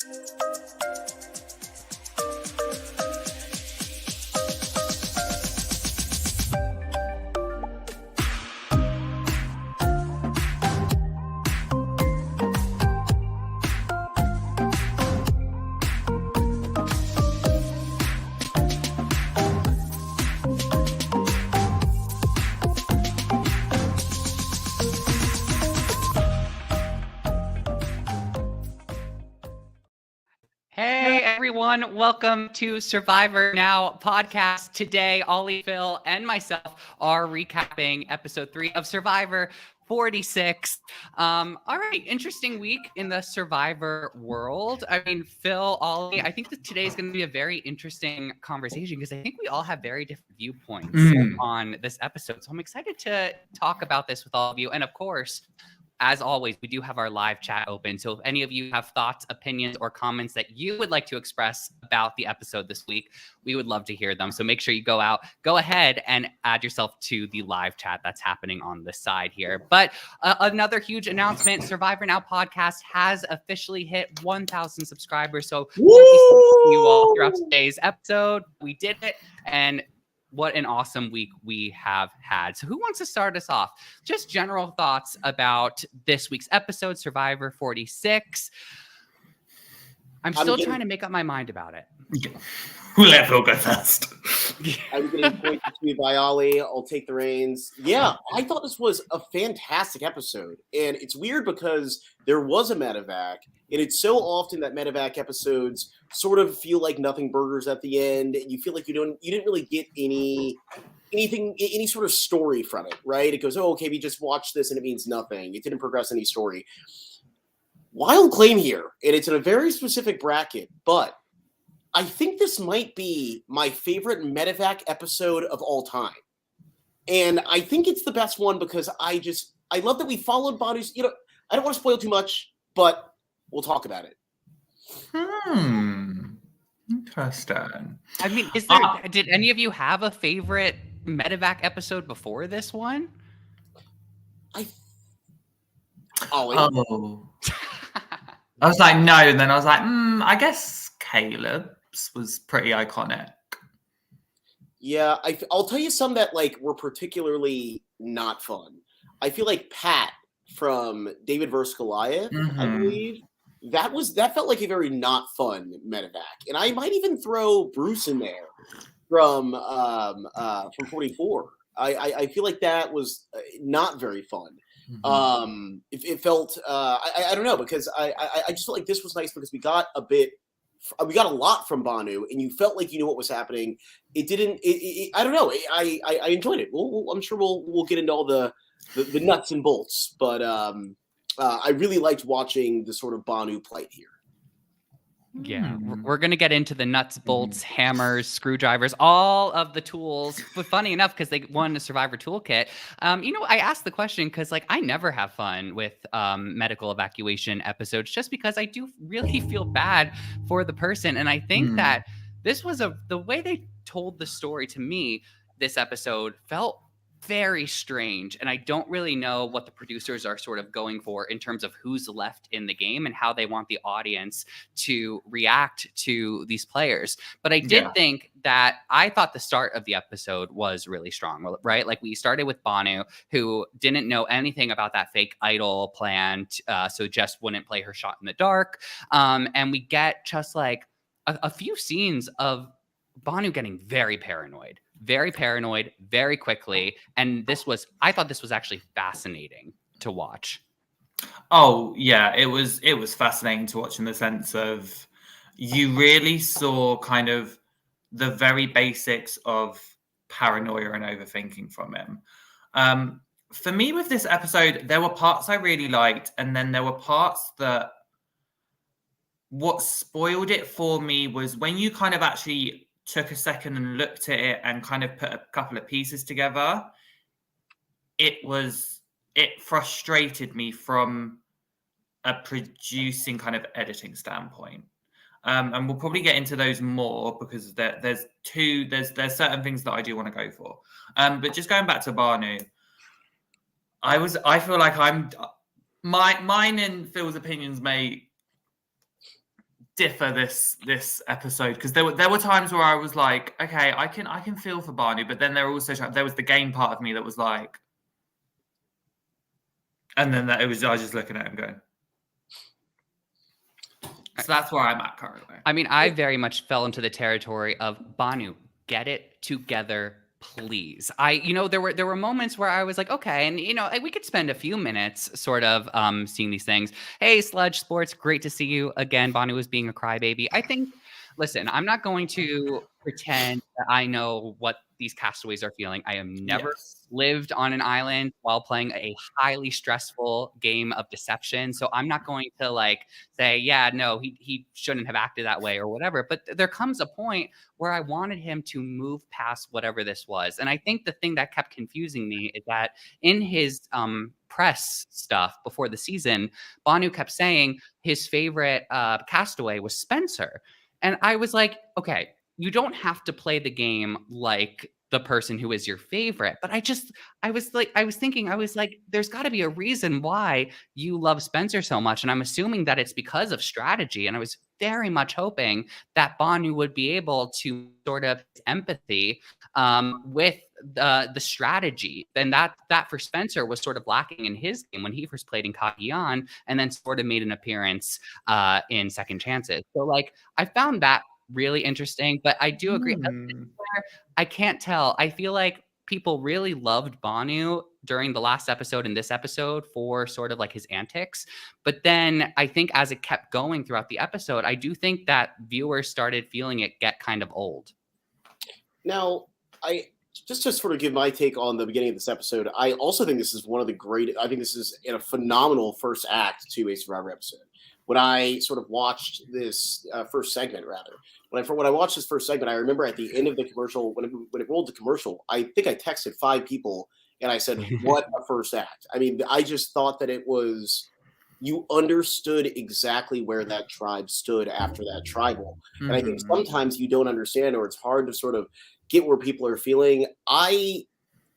Hey everyone, welcome to Survivor Now podcast. Today, Ollie, Phil, and myself are recapping episode 3 of Survivor 46. All right, interesting week in the Survivor world. I mean, Phil, Ollie, I think that today is going to be a very interesting conversation because I think we all have very different viewpoints on this episode. So I'm excited to talk about this with all of you. And of course, as always, we do have our live chat open. So if any of you have thoughts, opinions, or comments that you would like to express about the episode this week, we would love to hear them. So make sure you go ahead and add yourself to the live chat that's happening on the side here. But another huge announcement, Survivor Now podcast has officially hit 1,000 subscribers. So we'll be seeing you all throughout today's episode. We did it. And what an awesome week we have had. So who wants to start us off? Just general thoughts about this week's episode, Survivor 46. I'm still trying to make up my mind about it. We'll let Phil go first. I'm getting pointed to me by Ollie. I'll take the reins. Yeah, I thought this was a fantastic episode. And it's weird because there was a medevac. And it's so often that medevac episodes sort of feel like nothing burgers at the end. And you feel like you didn't really get any sort of story from it, right? It goes, oh, okay, we just watched this and it means nothing. It didn't progress any story. Wild claim here. And it's in a very specific bracket, but I think this might be my favorite medevac episode of all time. And I think it's the best one because I love that we followed Banu's, I don't want to spoil too much, but we'll talk about it. Interesting. I mean, did any of you have a favorite medevac episode before this one? Oh. I was like, no, and then I was like, I guess Caleb's was pretty iconic. Yeah, I'll tell you some that were particularly not fun. I feel like Pat from David vs. Goliath, I believe, that felt like a very not fun medevac. And I might even throw Bruce in there from 44. I feel like that was not very fun. It felt I don't know, because I just felt like this was nice because we got a lot from Banu, and you felt like you knew what was happening. It didn't. I don't know. I enjoyed it. I'm sure we'll get into all the nuts and bolts, but I really liked watching the sort of Banu plight here. Yeah, we're going to get into the nuts, bolts, hammers, screwdrivers, all of the tools. But funny enough, because they won a Survivor toolkit, I asked the question because, I never have fun with medical evacuation episodes just because I do really feel bad for the person. And I think that this was the way they told the story to me, this episode felt very strange, and I don't really know what the producers are sort of going for in terms of who's left in the game and how they want the audience to react to these players. But I did think that I thought the start of the episode was really strong, right? Like, we started with Banu, who didn't know anything about that fake idol plan, so just wouldn't play her shot in the dark. And we get just a few scenes of Banu getting very paranoid very quickly. And I thought this was actually fascinating to watch. Oh yeah, it was fascinating to watch in the sense of you really saw kind of the very basics of paranoia and overthinking from him. For me with this episode, there were parts I really liked, and then there were parts that what spoiled it for me was when you kind of actually took a second and looked at it and kind of put a couple of pieces together, it frustrated me from a producing kind of editing standpoint. And we'll probably get into those more because there's certain things that I do want to go for. But just going back to Banu, I feel like mine and Phil's opinions may differ this episode, because there were times where I was like, okay, I can feel for Banu, but then there was the game part of me that was like, and then I was just looking at him going. So that's where I'm at currently. I mean, I very much fell into the territory of Banu, get it together, please. There were moments where I was like, okay, and we could spend a few minutes sort of seeing these things. Hey, Sludge Sports, great to see you again. Banu was being a crybaby. I think, listen, I'm not going to pretend that I know what these castaways are feeling. I have never lived on an island while playing a highly stressful game of deception. So I'm not going to say, yeah, no, he shouldn't have acted that way or whatever. But there comes a point where I wanted him to move past whatever this was. And I think the thing that kept confusing me is that in his press stuff before the season, Banu kept saying his favorite castaway was Spencer. And I was like, okay, you don't have to play the game like the person who is your favorite. But I was thinking, there's got to be a reason why you love Spencer so much. And I'm assuming that it's because of strategy. And I was very much hoping that Banu would be able to sort of empathy with the strategy. And that for Spencer was sort of lacking in his game when he first played in Cagayan and then sort of made an appearance in Second Chances. So I found that really interesting, but I do agree. I can't tell. I feel like people really loved Banu during the last episode and this episode for sort of his antics. But then I think as it kept going throughout the episode, I do think that viewers started feeling it get kind of old. Now, I just to sort of give my take on the beginning of this episode, I also think this is I think this is a phenomenal first act to a Survivor episode. When I sort of watched this first segment, when I watched this first segment, I remember at the end of the commercial, when it rolled the commercial, I think I texted 5 people and I said, what a first act. I mean, I just thought that you understood exactly where that tribe stood after that tribal. And I think sometimes you don't understand, or it's hard to sort of get where people are feeling.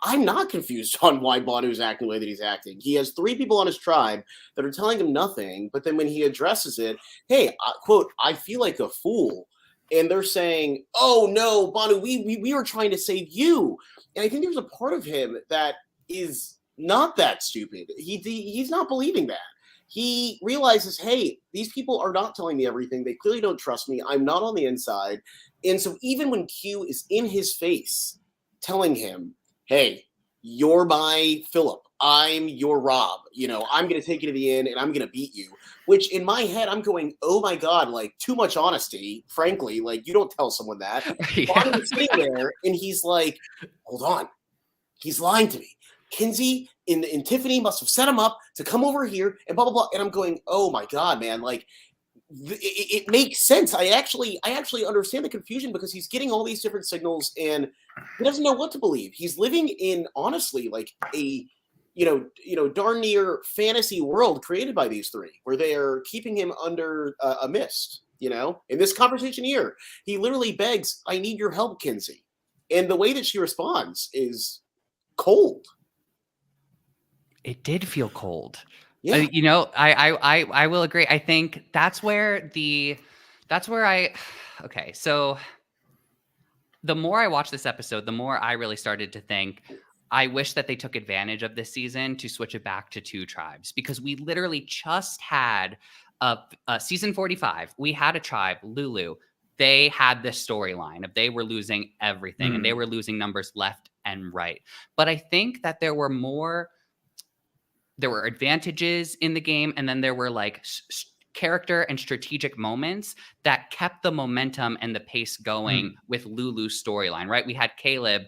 I'm not confused on why Banu's acting the way that he's acting. He has 3 people on his tribe that are telling him nothing, but then when he addresses it, hey, quote, I feel like a fool. And they're saying, oh no, Banu, we were trying to save you. And I think there's a part of him that is not that stupid. He's not believing that. He realizes, hey, these people are not telling me everything. They clearly don't trust me. I'm not on the inside. And so even when Q is in his face telling him, hey, you're my Philip, I'm your Rob, I'm going to take you to the end and I'm going to beat you. Which in my head, I'm going, oh my God, too much honesty, frankly. You don't tell someone that. Yeah. Is sitting there and he's like, hold on. He's lying to me. Kinsey and Tiffany must have set him up to come over here and blah, blah, blah. And I'm going, oh my God, man. It makes sense. I actually understand the confusion because he's getting all these different signals and he doesn't know what to believe. He's living in, honestly, a darn near fantasy world created by these 3, where they are keeping him under a mist. In this conversation here, he literally begs, "I need your help, Kinsey," and the way that she responds is cold. It did feel cold. Yeah. I will agree. I think okay. So the more I watched this episode, the more I really started to think, I wish that they took advantage of this season to switch it back to 2 tribes, because we literally just had a season 45. We had a tribe, Lulu. They had this storyline of they were losing everything and they were losing numbers left and right. But I think that there were advantages in the game, and then there were character and strategic moments that kept the momentum and the pace going with Lulu's storyline, right? We had Caleb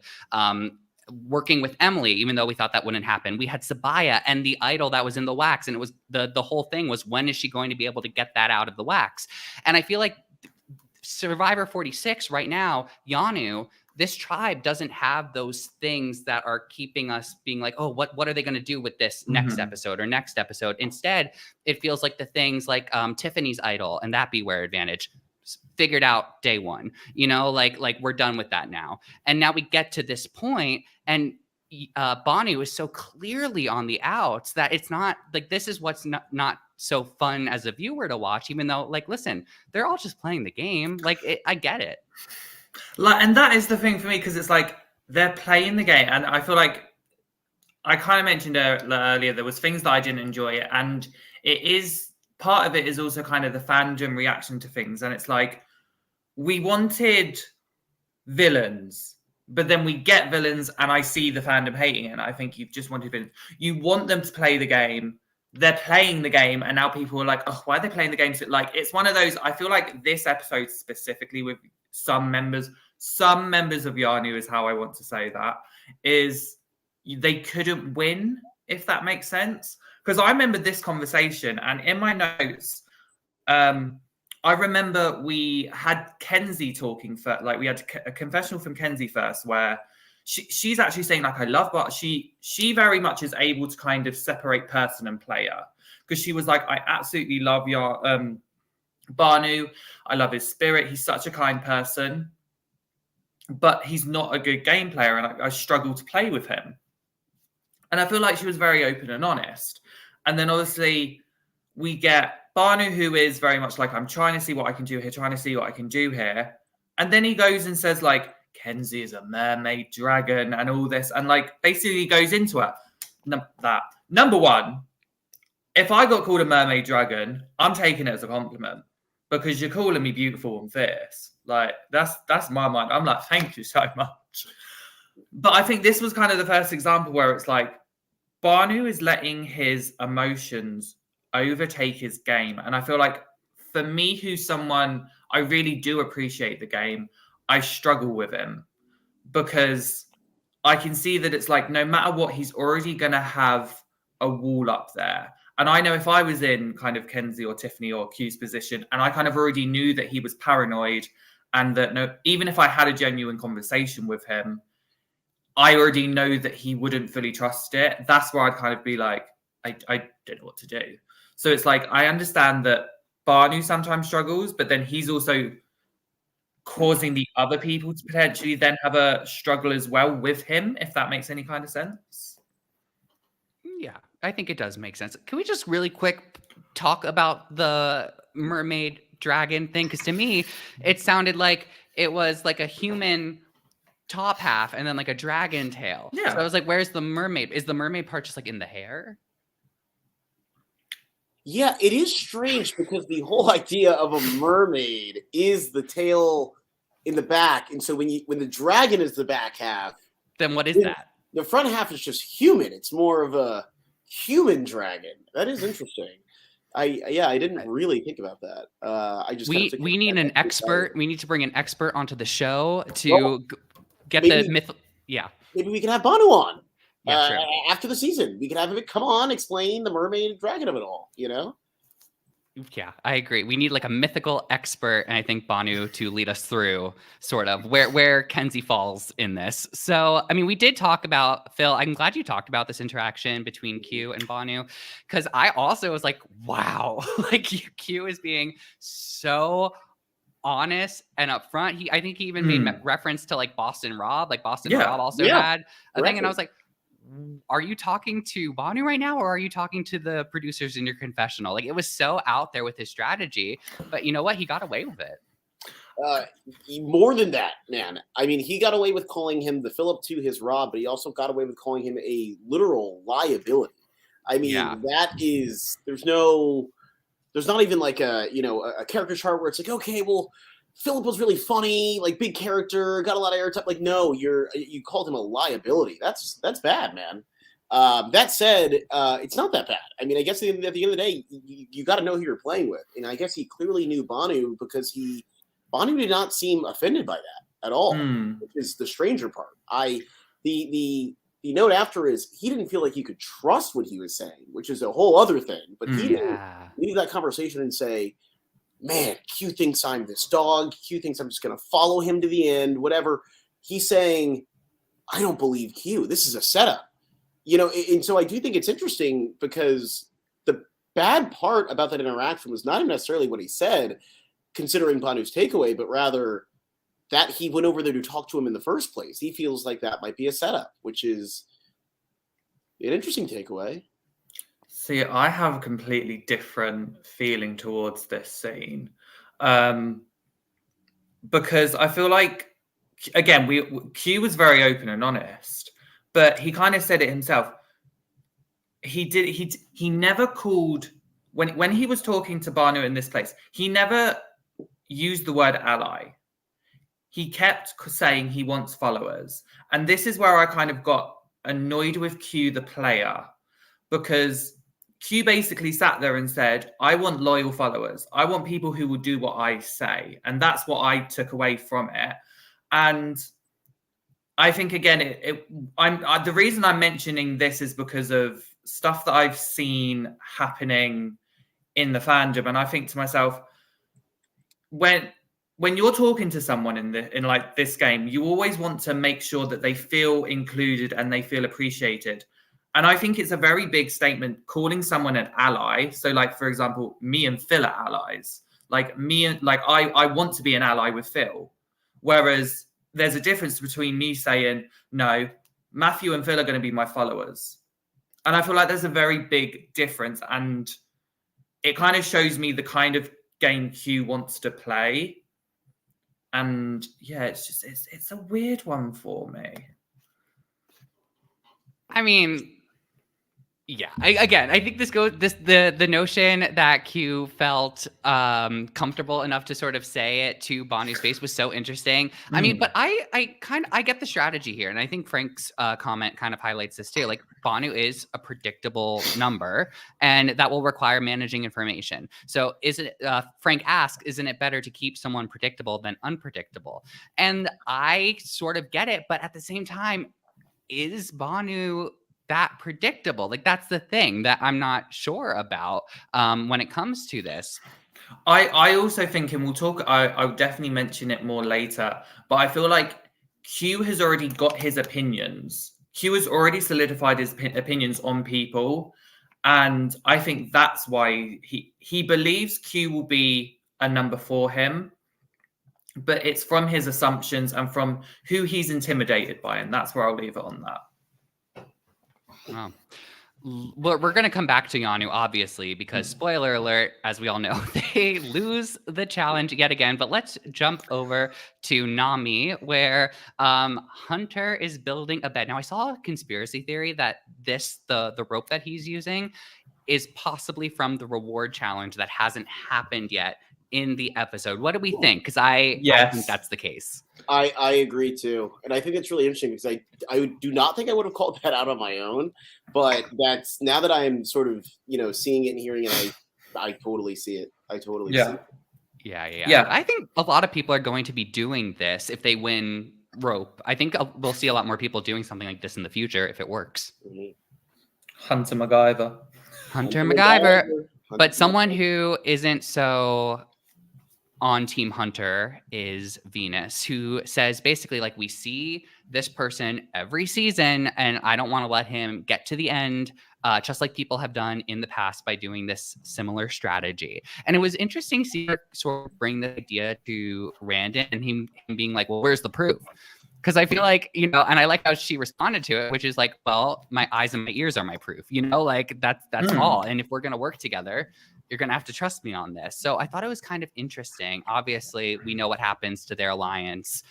working with Emily, even though we thought that wouldn't happen. We had Sabaya and the idol that was in the wax, and it was the whole thing was, when is she going to be able to get that out of the wax? And I feel like Survivor 46 right now, Yanu, this tribe doesn't have those things that are keeping us being like, oh, what are they going to do with this next episode or next episode? Instead, it feels like the things like Tiffany's idol and that Beware advantage figured out day one, we're done with that now. And now we get to this point, and Banu is so clearly on the outs that it's not this is what's not so fun as a viewer to watch, even though, like, listen, they're all just playing the game. Like, I get it. Like, and that is the thing for me, because it's like they're playing the game, and I feel like I kind of mentioned earlier there was things that I didn't enjoy, and it is part of it is also kind of the fandom reaction to things, and it's like we wanted villains, but then we get villains, and I see the fandom hating it. And I think you've just wanted villains. You want them to play the game. They're playing the game, and now people are like, "Oh, why are they playing the game?" So, like, it's one of those. I feel like this episode specifically with some members of Yanu is how I want to say that is they couldn't win, if that makes sense. Because I remember this conversation, and in my notes, I remember we had Kenzie talking first. Like, we had a confessional from Kenzie first, where she's actually saying, like, I love, but she very much is able to kind of separate person and player, because she was like, I absolutely love your Banu. I love his spirit. He's such a kind person, but he's not a good game player, and I struggle to play with him. And I feel like she was very open and honest. And then obviously we get Banu, who is very much like, I'm trying to see what I can do here, trying to see what I can do here. And then he goes and says, like, Kenzie is a mermaid dragon and all this. And, like, basically goes into it. That. Number one, if I got called a mermaid dragon, I'm taking it as a compliment, because you're calling me beautiful and fierce. Like, that's my mind. I'm like, thank you so much. But I think this was kind of the first example where it's like, Banu is letting his emotions overtake his game. And I feel like, for me, who's someone, I really do appreciate the game, I struggle with him, because I can see that it's like, no matter what, he's already going to have a wall up there. And I know if I was in kind of Kenzie or Tiffany or Q's position, and I kind of already knew that he was paranoid, and that even if I had a genuine conversation with him, I already know that he wouldn't fully trust it. That's where I'd kind of be like, I don't know what to do. So it's like, I understand that Banu sometimes struggles, but then he's also causing the other people to potentially then have a struggle as well with him, if that makes any kind of sense. Yeah, I think it does make sense. Can we just really quick talk about the mermaid dragon thing? Because to me, it sounded like it was like a human top half and then like a dragon tail. Yeah. So I was like, where's the mermaid? Is the mermaid part just like in the hair? Yeah, it is strange, because the whole idea of a mermaid is the tail in the back. And so when the dragon is the back half, Then what is that? the front half is just human. It's more of a human dragon. That is interesting. I didn't really think about that. I just we need an expert. We need to bring an expert onto the show to get maybe, the myth. Yeah. Maybe we can have Banu on. Yeah, true. After the season, we can have him come on, explain the mermaid and dragon of it all. You know? Yeah, I agree. We need like a mythical expert, and I think Banu to lead us through sort of where Kenzie falls in this. So, I mean, we did talk about, Phil, I'm glad you talked about this interaction between Q and Banu, because I also was like, wow, like Q is being so honest and upfront. I think he even made reference to like Boston Rob. Like Boston Rob also had a thing, and I was like, are you talking to Banu right now, or are you talking to the producers in your confessional? Like, it was so out there with his strategy, but you know what? He got away with it. More than that, man. I mean, he got away with calling him the Philip to his Rob, but he also got away with calling him a literal liability. I mean, that is, there's not even like a character chart where it's like, okay, well, Philip was really funny, like big character, got a lot of airtime. Like, no, you called him a liability. That's bad, man. That said, it's not that bad. I mean, I guess at the end of the day, you got to know who you're playing with. And I guess he clearly knew Banu, because Banu did not seem offended by that at all, which is the stranger part. The note after is he didn't feel like you could trust what he was saying, which is a whole other thing. But he didn't leave that conversation and say, man, Q thinks I'm this dog. Q thinks I'm just going to follow him to the end, whatever. He's saying, I don't believe Q. This is a setup. And so I do think it's interesting, because the bad part about that interaction was not necessarily what he said, considering Banu's takeaway, but rather that he went over there to talk to him in the first place. He feels like that might be a setup, which is an interesting takeaway. See, I have a completely different feeling towards this scene. Because I feel like, again, Q was very open and honest, but he kind of said it himself. He never called when he was talking to Banu in this place. He never used the word ally. He kept saying he wants followers, and this is where I kind of got annoyed with Q the player, because Q basically sat there and said, I want loyal followers. I want people who will do what I say. And that's what I took away from it. And I think, again, the reason I'm mentioning this is because of stuff that I've seen happening in the fandom. And I think to myself, when you're talking to someone in like this game, you always want to make sure that they feel included and they feel appreciated. And I think it's a very big statement calling someone an ally. So, like, for example, me and Phil are allies. Like, I want to be an ally with Phil. Whereas there's a difference between me saying, no, Matthew and Phil are going to be my followers. And I feel like there's a very big difference. And it kind of shows me the kind of game Q wants to play. And yeah, it's a weird one for me. I mean, yeah. I think the notion that Q felt comfortable enough to sort of say it to Banu's face was so interesting. I mean, but I get the strategy here, and I think Frank's comment kind of highlights this too. Like, Banu is a predictable number, and that will require managing information. So, Frank asks, isn't it better to keep someone predictable than unpredictable? And I sort of get it, but at the same time, is Banu that predictable? Like, that's the thing that I'm not sure about when it comes to this. I also think, and we'll talk, I'll definitely mention it more later, but I feel like Q has already got his opinions. Q has already solidified his opinions on people. And I think that's why he believes Q will be a number for him. But it's from his assumptions and from who he's intimidated by. And that's where I'll leave it on that. Wow. Well, we're going to come back to Yanu, obviously, because spoiler alert, as we all know, they lose the challenge yet again. But let's jump over to Nami, where Hunter is building a bed. Now, I saw a conspiracy theory that the rope that he's using is possibly from the reward challenge that hasn't happened yet in the episode. What do we think? Because I think that's the case. I agree too, and I think it's really interesting because I do not think I would have called that out on my own, but that's now that I'm sort of seeing it and hearing it, I totally see it. I totally see it. Yeah. I think a lot of people are going to be doing this if they win rope. I think we'll see a lot more people doing something like this in the future if it works. Mm-hmm. Hunter MacGyver. But someone who isn't so on Team Hunter is Venus, who says basically, like, we see this person every season, and I don't want to let him get to the end, just like people have done in the past by doing this similar strategy. And it was interesting to see her sort of bring the idea to Randon and him being like, well, where's the proof? Because I feel like, and I like how she responded to it, which is like, well, my eyes and my ears are my proof, like that's all. And if we're going to work together, you're going to have to trust me on this. So I thought it was kind of interesting. Obviously, we know what happens to their alliance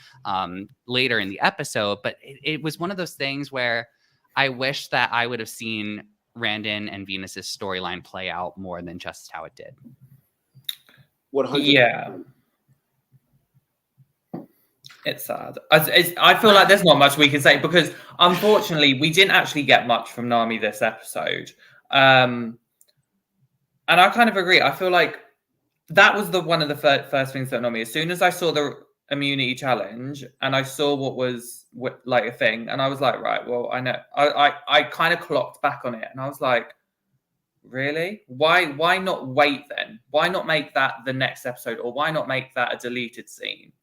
later in the episode, but it was one of those things where I wish that I would have seen Randon and Venus's storyline play out more than just how it did. 100%. Yeah. It's sad. I feel like there's not much we can say because, unfortunately, we didn't actually get much from Nami this episode. And I kind of agree. I feel like that was one of the first things that annoyed me. As soon as I saw the immunity challenge and I saw what was like a thing, and I was like, right, well, I know. I kind of clocked back on it, and I was like, really? Why not wait then? Why not make that the next episode, or why not make that a deleted scene?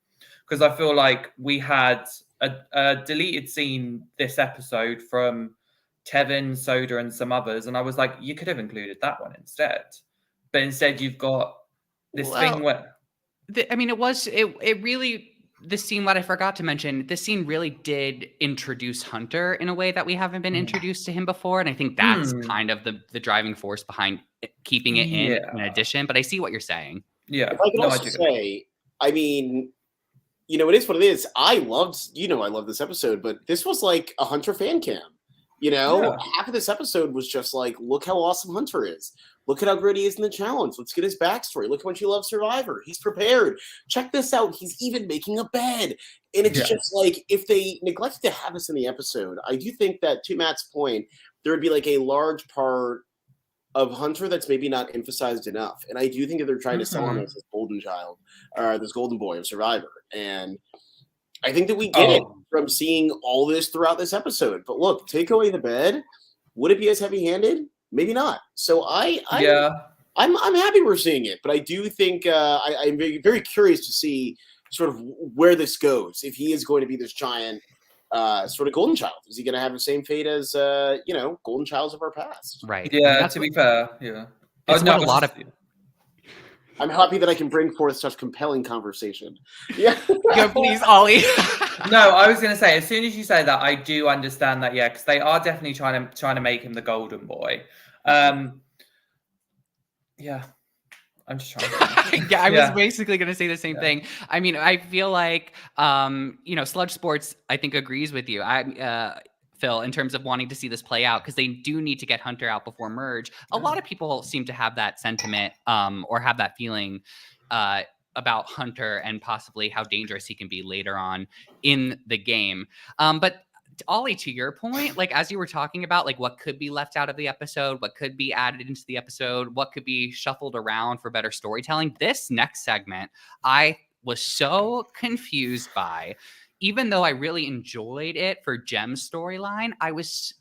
Because I feel like we had a deleted scene this episode from Tevin, Soda, and some others, and I was like, you could have included that one instead. But instead, you've got this thing where... I mean, it really this scene, what I forgot to mention, this scene really did introduce Hunter in a way that we haven't been introduced to him before. And I think that's kind of the driving force behind keeping it in addition. But I see what you're saying. Yeah. If I can also say, I mean, you know, it is what it is. I love this episode, but this was like a Hunter fan cam. You know, half of this episode was just like, look how awesome Hunter is. Look at how great he is in the challenge. Let's get his backstory. Look how much he loves Survivor. He's prepared. Check this out. He's even making a bed. And it's just like, if they neglected to have this in the episode, I do think that, to Matt's point, there would be like a large part of Hunter that's maybe not emphasized enough. And I do think that they're trying to sell him as this golden child, or this golden boy of Survivor. And I think that we get it from seeing all this throughout this episode. But look, take away the bed. Would it be as heavy-handed? Maybe not. So I'm happy we're seeing it. But I do think I'm very, very curious to see sort of where this goes. If he is going to be this giant sort of golden child, is he going to have the same fate as golden childs of our past? Right. Yeah. To be fair, It's what a lot of. I'm happy that I can bring forth such compelling conversation. Yeah. Go, please, Ollie. No, I was going to say, as soon as you say that, I do understand that, because they are definitely trying to make him the golden boy. I'm just trying to... I was basically going to say the same thing. I mean, I feel like, Sludge Sports, I think, agrees with you. Phil, in terms of wanting to see this play out, because they do need to get Hunter out before merge. A lot of people seem to have that sentiment or have that feeling about Hunter and possibly how dangerous he can be later on in the game. But Ollie, to your point, like as you were talking about, like what could be left out of the episode, what could be added into the episode, what could be shuffled around for better storytelling. This next segment, I was so confused by. Even though I really enjoyed it for Jem's storyline, I was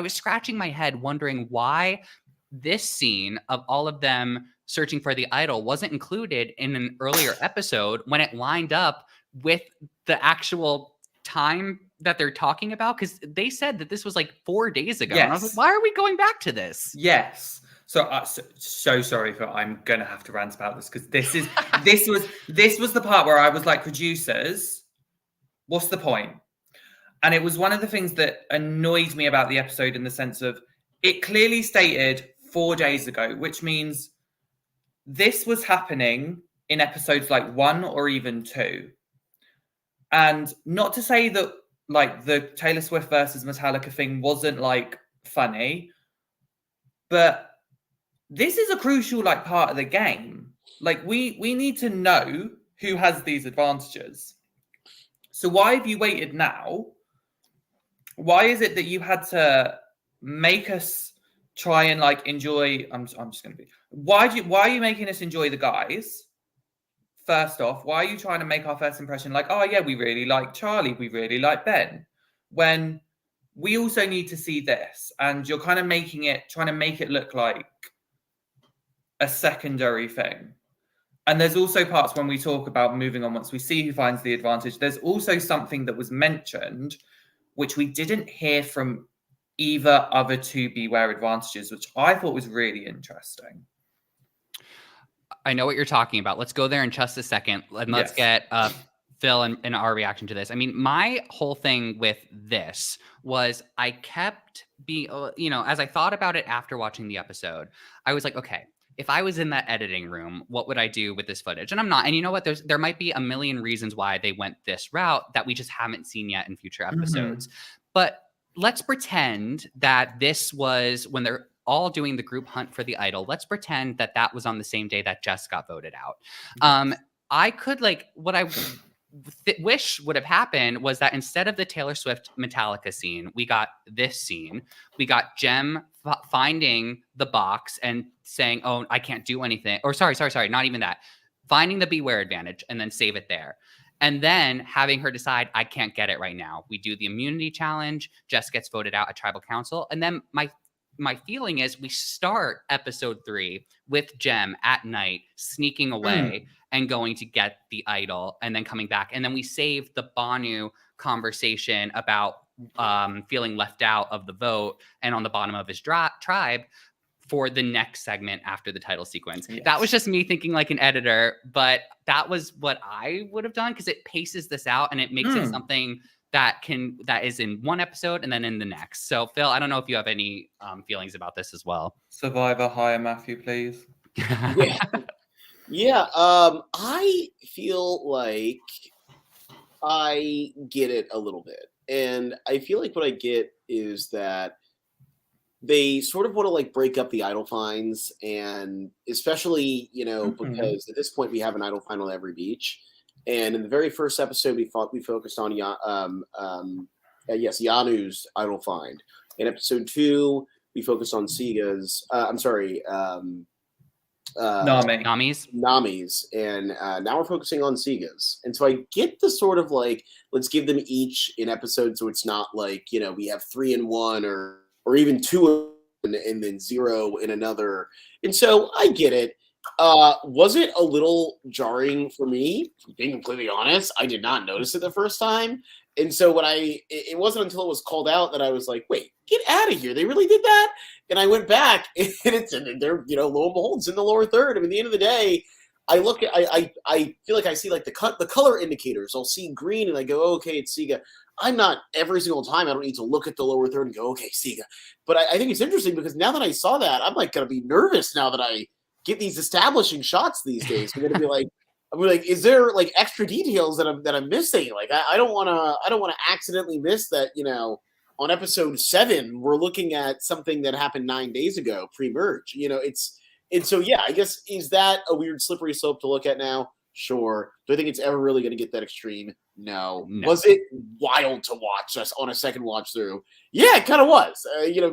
scratching my head wondering why this scene of all of them searching for the idol wasn't included in an earlier episode when it lined up with the actual time that they're talking about. Because they said that this was like 4 days ago. Yes. And I was like, why are we going back to this? Yes. So sorry I'm gonna have to rant about this, because this was the part where I was like, producers, what's the point? And it was one of the things that annoyed me about the episode, in the sense of it clearly stated 4 days ago, which means this was happening in episodes like 1 or even 2. And not to say that like the Taylor Swift versus Metallica thing wasn't like funny, but this is a crucial like part of the game. Like we need to know who has these advantages. So why have you waited now? Why is it that you had to make us try and like enjoy? I'm just going to be. Why are you making us enjoy the guys? First off, why are you trying to make our first impression like, oh yeah, we really like Charlie, we really like Ben, when we also need to see this, and you're kind of trying to make it look like a secondary thing. And there's also parts when we talk about moving on once we see who finds the advantage. There's also something that was mentioned, which we didn't hear from either other two Beware advantages, which I thought was really interesting. I know what you're talking about. Let's go there in just a second. And let's get Phil and our reaction to this. I mean, my whole thing with this was I kept being, as I thought about it after watching the episode, I was like, okay, if I was in that editing room, what would I do with this footage? And I'm not. And you know what? There might be a million reasons why they went this route that we just haven't seen yet in future episodes. But let's pretend that this was when they're all doing the group hunt for the idol. Let's pretend that that was on the same day that Jess got voted out. I could what I wish would have happened was that instead of the Taylor Swift Metallica scene, we got this scene. We got Jem finding the box and saying, oh, I can't do anything. Or sorry, not even that. Finding the Beware advantage and then save it there. And then having her decide, I can't get it right now. We do the immunity challenge. Jess gets voted out at tribal council. And then my feeling is we start episode 3 with Jem at night sneaking away and going to get the idol and then coming back. And then we save the Banu conversation about feeling left out of the vote and on the bottom of his tribe for the next segment after the title sequence. Yes. That was just me thinking like an editor, but that was what I would have done because it paces this out and it makes it something that is in one episode and then in the next. So Phil, I don't know if you have any feelings about this as well. Survivor, hire Matthew, please. Yeah. I feel like I get it a little bit. And I feel like what I get is that they sort of want to like break up the idol finds, and especially, because at this point we have an idol find on every beach. And in the very first episode, we focused on Yanu's idol find. In episode 2, we focused on Siga's. Nami's, and now we're focusing on Siga's. And so I get the sort of like, let's give them each an episode, so it's not like we have 3 in one or even 2 and then 0 in another. And so I get it. Was it a little jarring for me? Being completely honest, I did not notice it the first time. And so it wasn't until it was called out that I was like, wait, get out of here. They really did that? And I went back and it's in there, lo and behold, it's in the lower third. I mean, at the end of the day, I feel like I see like the color indicators. I'll see green and I go, oh, okay, it's Siga. I'm not every single time. I don't need to look at the lower third and go, okay, Siga. But I think it's interesting because now that I saw that, I'm like going to be nervous now that I get these establishing shots these days. I'm going to be like, is there like extra details that I'm missing? Like, I don't want to accidentally miss that, on episode 7, we're looking at something that happened 9 days ago pre-merge, and so, yeah, I guess, is that a weird slippery slope to look at now? Sure. Do I think it's ever really going to get that extreme? No. Was it wild to watch just on a second watch through? Yeah, it kind of was.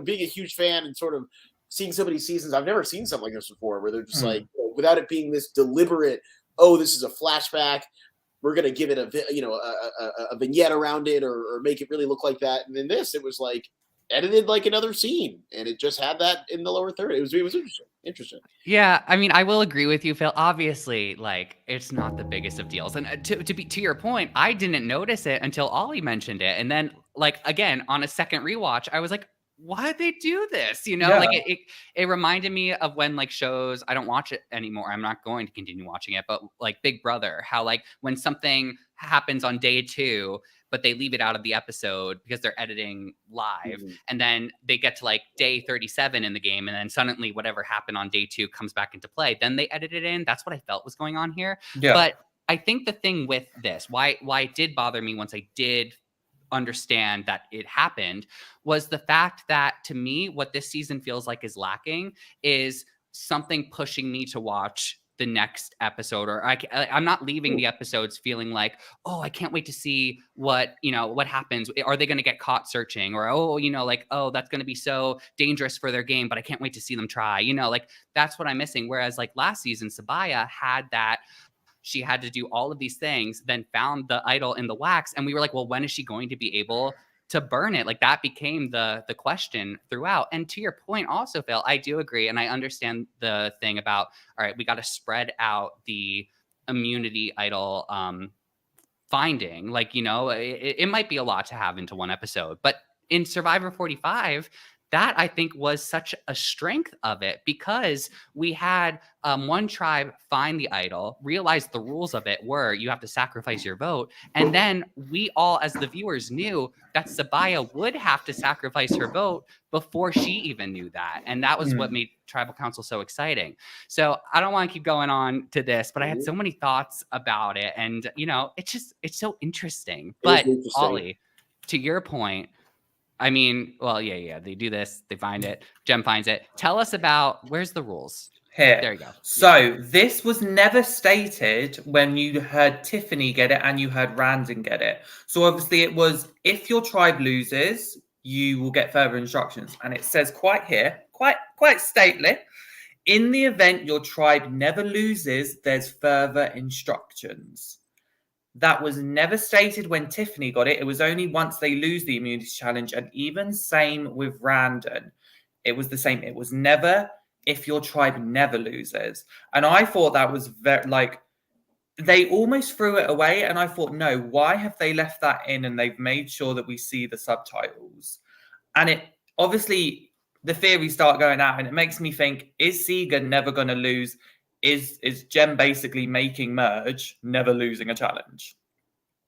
Being a huge fan and sort of seeing so many seasons, I've never seen something like this before, where they're just like, without it being this deliberate, oh, this is a flashback, we're going to give it a vignette around it or make it really look like that. And then it was like edited like another scene, and it just had that in the lower third. It was interesting. Yeah, I mean, I will agree with you, Phil. Obviously, like, it's not the biggest of deals. And to your point, I didn't notice it until Ollie mentioned it. And then, like, again, on a second rewatch, I was like, why did they do this? Like it reminded me of when like shows, I don't watch it anymore. I'm not going to continue watching it, but like Big Brother, how like when something happens on day 2, but they leave it out of the episode because they're editing live. And then they get to like day 37 in the game. And then suddenly whatever happened on day 2 comes back into play. Then they edit it in. That's what I felt was going on here. Yeah. But I think the thing with this, why it did bother me once I did understand that it happened, was the fact that, to me, what this season feels like is lacking is something pushing me to watch the next episode, or I'm not leaving the episodes feeling like, oh, I can't wait to see what happens. Are they going to get caught searching? Or, oh, that's going to be so dangerous for their game, but I can't wait to see them try, like that's what I'm missing. Whereas like last season, Sabaya had that. She had to do all of these things, then found the idol in the wax. And we were like, well, when is she going to be able to burn it? Like that became the question throughout. And to your point also, Phil, I do agree. And I understand the thing about, all right, we got to spread out the immunity idol finding. Like, it might be a lot to have into one episode. But in Survivor 45, that I think was such a strength of it, because we had one tribe find the idol, realize the rules of it were you have to sacrifice your vote. And then we all, as the viewers, knew that Sabaya would have to sacrifice her vote before she even knew that. And that was what made Tribal Council so exciting. So I don't want to keep going on to this, but I had so many thoughts about it. And, it's so interesting. But Ollie, to your point, I mean, well, yeah, they do this, they find it, Jem finds it. Tell us about, where's the rules? Here. There you go. So this was never stated when you heard Tiffany get it and you heard Randon get it. So obviously it was, if your tribe loses, you will get further instructions. And it says quite stately, in the event your tribe never loses, there's further instructions. That was never stated when Tiffany got it. It was only once they lose the immunity challenge. And even same with Randon. It was the same. It was never if your tribe never loses. And I thought that was they almost threw it away. And I thought, no, why have they left that in? And they've made sure that we see the subtitles. And it obviously, the theories start going out, and it makes me think: is Sega never going to lose? Is Jem basically making merge, never losing a challenge?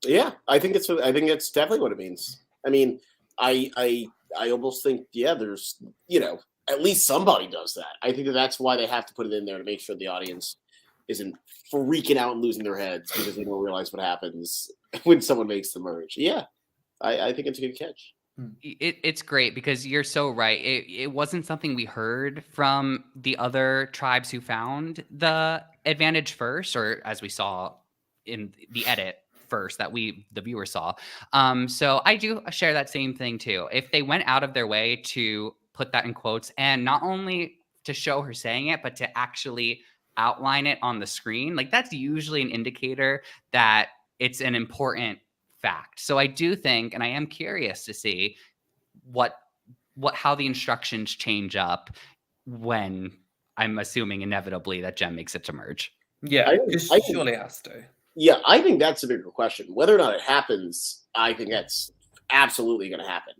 Yeah, I think it's definitely what it means. I mean, I almost think, yeah, there's, at least somebody does that. I think that's why they have to put it in there, to make sure the audience isn't freaking out and losing their heads because they don't realize what happens when someone makes the merge. Yeah, I think it's a good catch. It's great because you're so right. It wasn't something we heard from the other tribes who found the advantage first, or as we saw in the edit first that the viewer saw. So I do share that same thing too. If they went out of their way to put that in quotes, and not only to show her saying it, but to actually outline it on the screen, like that's usually an indicator that it's an important fact. So I do think, and I am curious to see how the instructions change up when, I'm assuming inevitably, that Jem makes it to merge. Yeah, it surely has to. Yeah, I think that's a bigger question. Whether or not it happens, I think that's absolutely going to happen.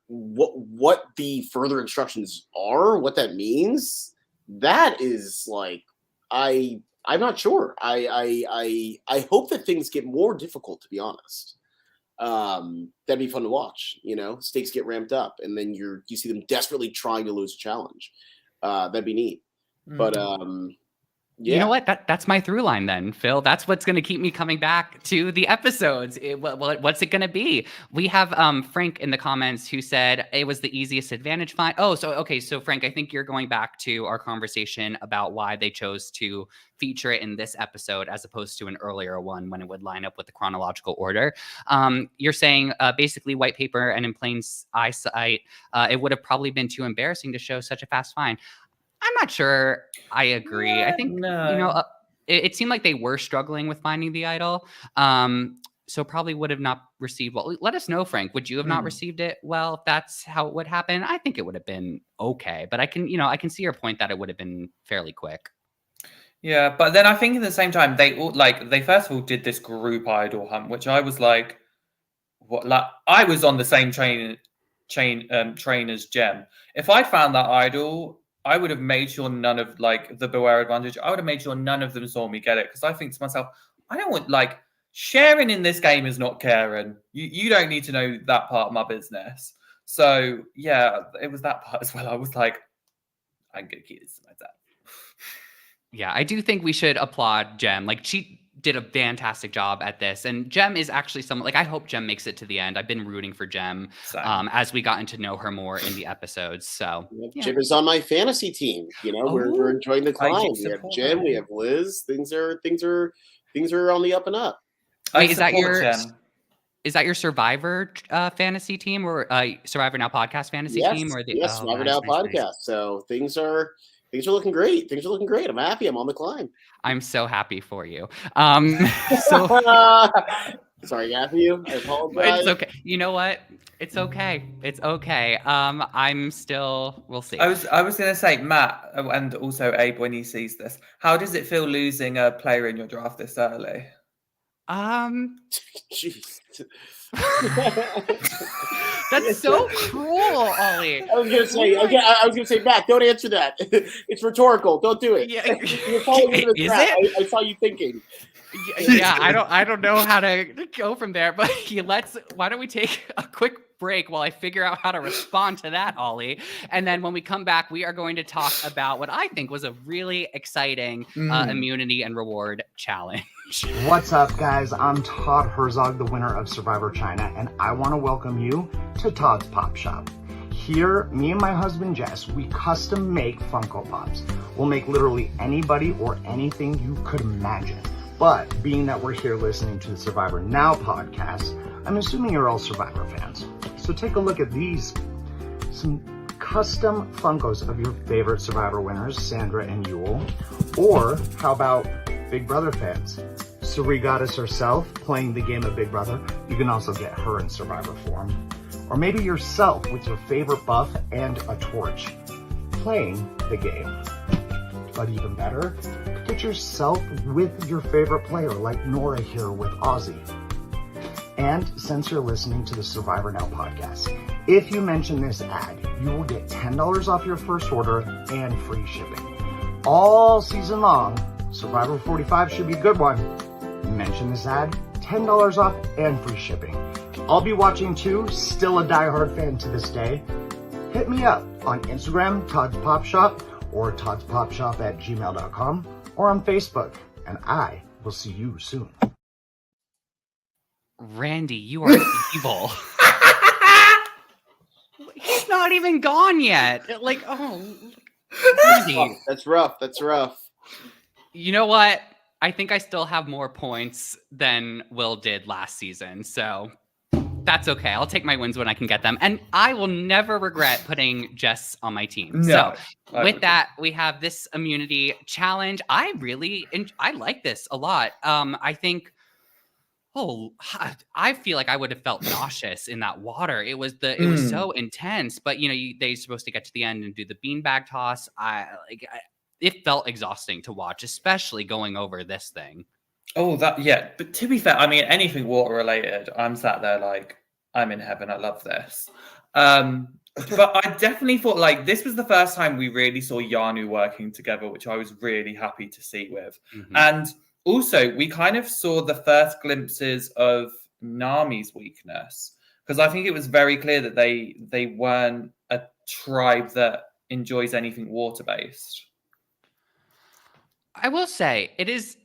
What the further instructions are, what that means, that is like, I'm not sure. I hope that things get more difficult, to be honest. That'd be fun to watch. Stakes get ramped up, and then you see them desperately trying to lose a challenge. That'd be neat. But yeah. You know what? That's my through line then, Phil. That's what's going to keep me coming back to the episodes. What's it going to be? We have Frank in the comments who said it was the easiest advantage find. Oh, so Frank, I think you're going back to our conversation about why they chose to feature it in this episode as opposed to an earlier one when it would line up with the chronological order. You're saying basically white paper and in plain eyesight, it would have probably been too embarrassing to show such a fast find. I'm not sure I agree. I think, it seemed like they were struggling with finding the idol. So probably would have not received well. Let us know, Frank. Would you have not received it well if that's how it would happen? I think it would have been okay. But I can see your point that it would have been fairly quick. Yeah, but then I think at the same time, they first of all did this group idol hunt, which I was like, what? Like, I was on the same train as Jem. If I'd found that idol, I would have made sure none of the Beware advantage. I would have made sure none of them saw me get it, because I think to myself, I don't want sharing in this game is not caring. You don't need to know that part of my business. So yeah, it was that part as well. I was like, I'm gonna keep this to myself. Yeah, I do think we should applaud Jem. She did a fantastic job at this, and Jem is actually someone I hope Jem makes it to the end. I've been rooting for Jem as we gotten to know her more in the episodes. So yeah. Jem is on my fantasy team. We're enjoying the climb. We have Jem, we have Liz. Things are on the up and up. Wait, is that your Survivor fantasy team, or Survivor Now podcast fantasy team, or the Survivor Now podcast? Nice. So things are looking great. I'm happy. I'm on the climb. I'm so happy for you. Sorry, Matthew. I apologize. It's okay. You know what? It's okay. It's okay. I'm still. We'll see. I was gonna say, Matt, and also Abe, when he sees this, how does it feel losing a player in your draft this early? Jeez. That's so cruel, Ollie. I was gonna say, Matt, don't answer that. It's rhetorical. Don't do it. Yeah. You're falling into the trap. I saw you thinking. Yeah, I don't know how to go from there, but why don't we take a quick break while I figure out how to respond to that, Ollie. And then when we come back, we are going to talk about what I think was a really exciting immunity and reward challenge. What's up, guys? I'm Todd Herzog, the winner of Survivor China, and I want to welcome you to Todd's Pop Shop. Here, me and my husband Jess, we custom make Funko Pops. We'll make literally anybody or anything you could imagine. But being that we're here listening to the Survivor Now podcast, I'm assuming you're all Survivor fans. So take a look at these. Some custom Funkos of your favorite Survivor winners, Sandra and Yule. Or how about Big Brother fans? Suri Goddess herself playing the game of Big Brother. You can also get her in Survivor form. Or maybe yourself with your favorite buff and a torch playing the game. But even better, get yourself with your favorite player like Nora here with Ozzy. And since you're listening to the Survivor Now podcast, If you mention this ad, you will get $10 off your first order and free shipping. All season long, Survivor 45 should be a good one. Mention this ad, $10 off and free shipping. I'll be watching too, still a diehard fan to this day. Hit me up on Instagram, Todd's Pop Shop, or toddspopshop@gmail.com, or on Facebook, and I will see you soon. Randy, you are evil. He's not even gone yet. Like, oh, Randy. That's rough. That's rough. You know what? I think I still have more points than Will did last season. So that's okay. I'll take my wins when I can get them. And I will never regret putting Jess on my team. No, so with that, we have this immunity challenge. I like this a lot. I think, I feel like I would have felt nauseous in that water. It was so intense, but they're supposed to get to the end and do the beanbag toss. It felt exhausting to watch, especially going over this thing. Oh, but to be fair, I mean, anything water related, I'm sat there like, I'm in heaven. I love this. But I definitely thought like this was the first time we really saw Yanu working together, which I was really happy to see with. Mm-hmm. And also, we kind of saw the first glimpses of Nami's weakness, because I think it was very clear that they weren't a tribe that enjoys anything water-based. I will say, it is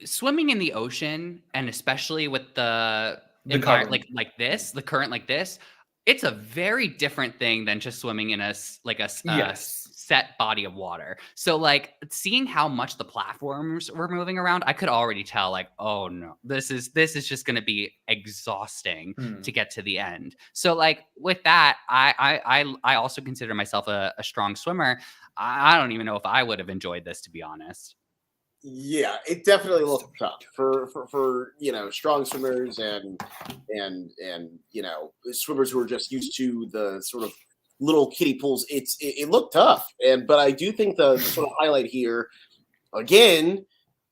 swimming in the ocean, and especially with the current. the current like this, it's a very different thing than just swimming in a set body of water. So like seeing how much the platforms were moving around, I could already tell like, oh no, this is just going to be exhausting to get to the end. So like with that, I also consider myself a strong swimmer. I don't even know if I would have enjoyed this, to be honest. Yeah, it definitely looked tough for strong swimmers and swimmers who are just used to the sort of little kiddie pools. It looked tough, but I do think the sort of highlight here again,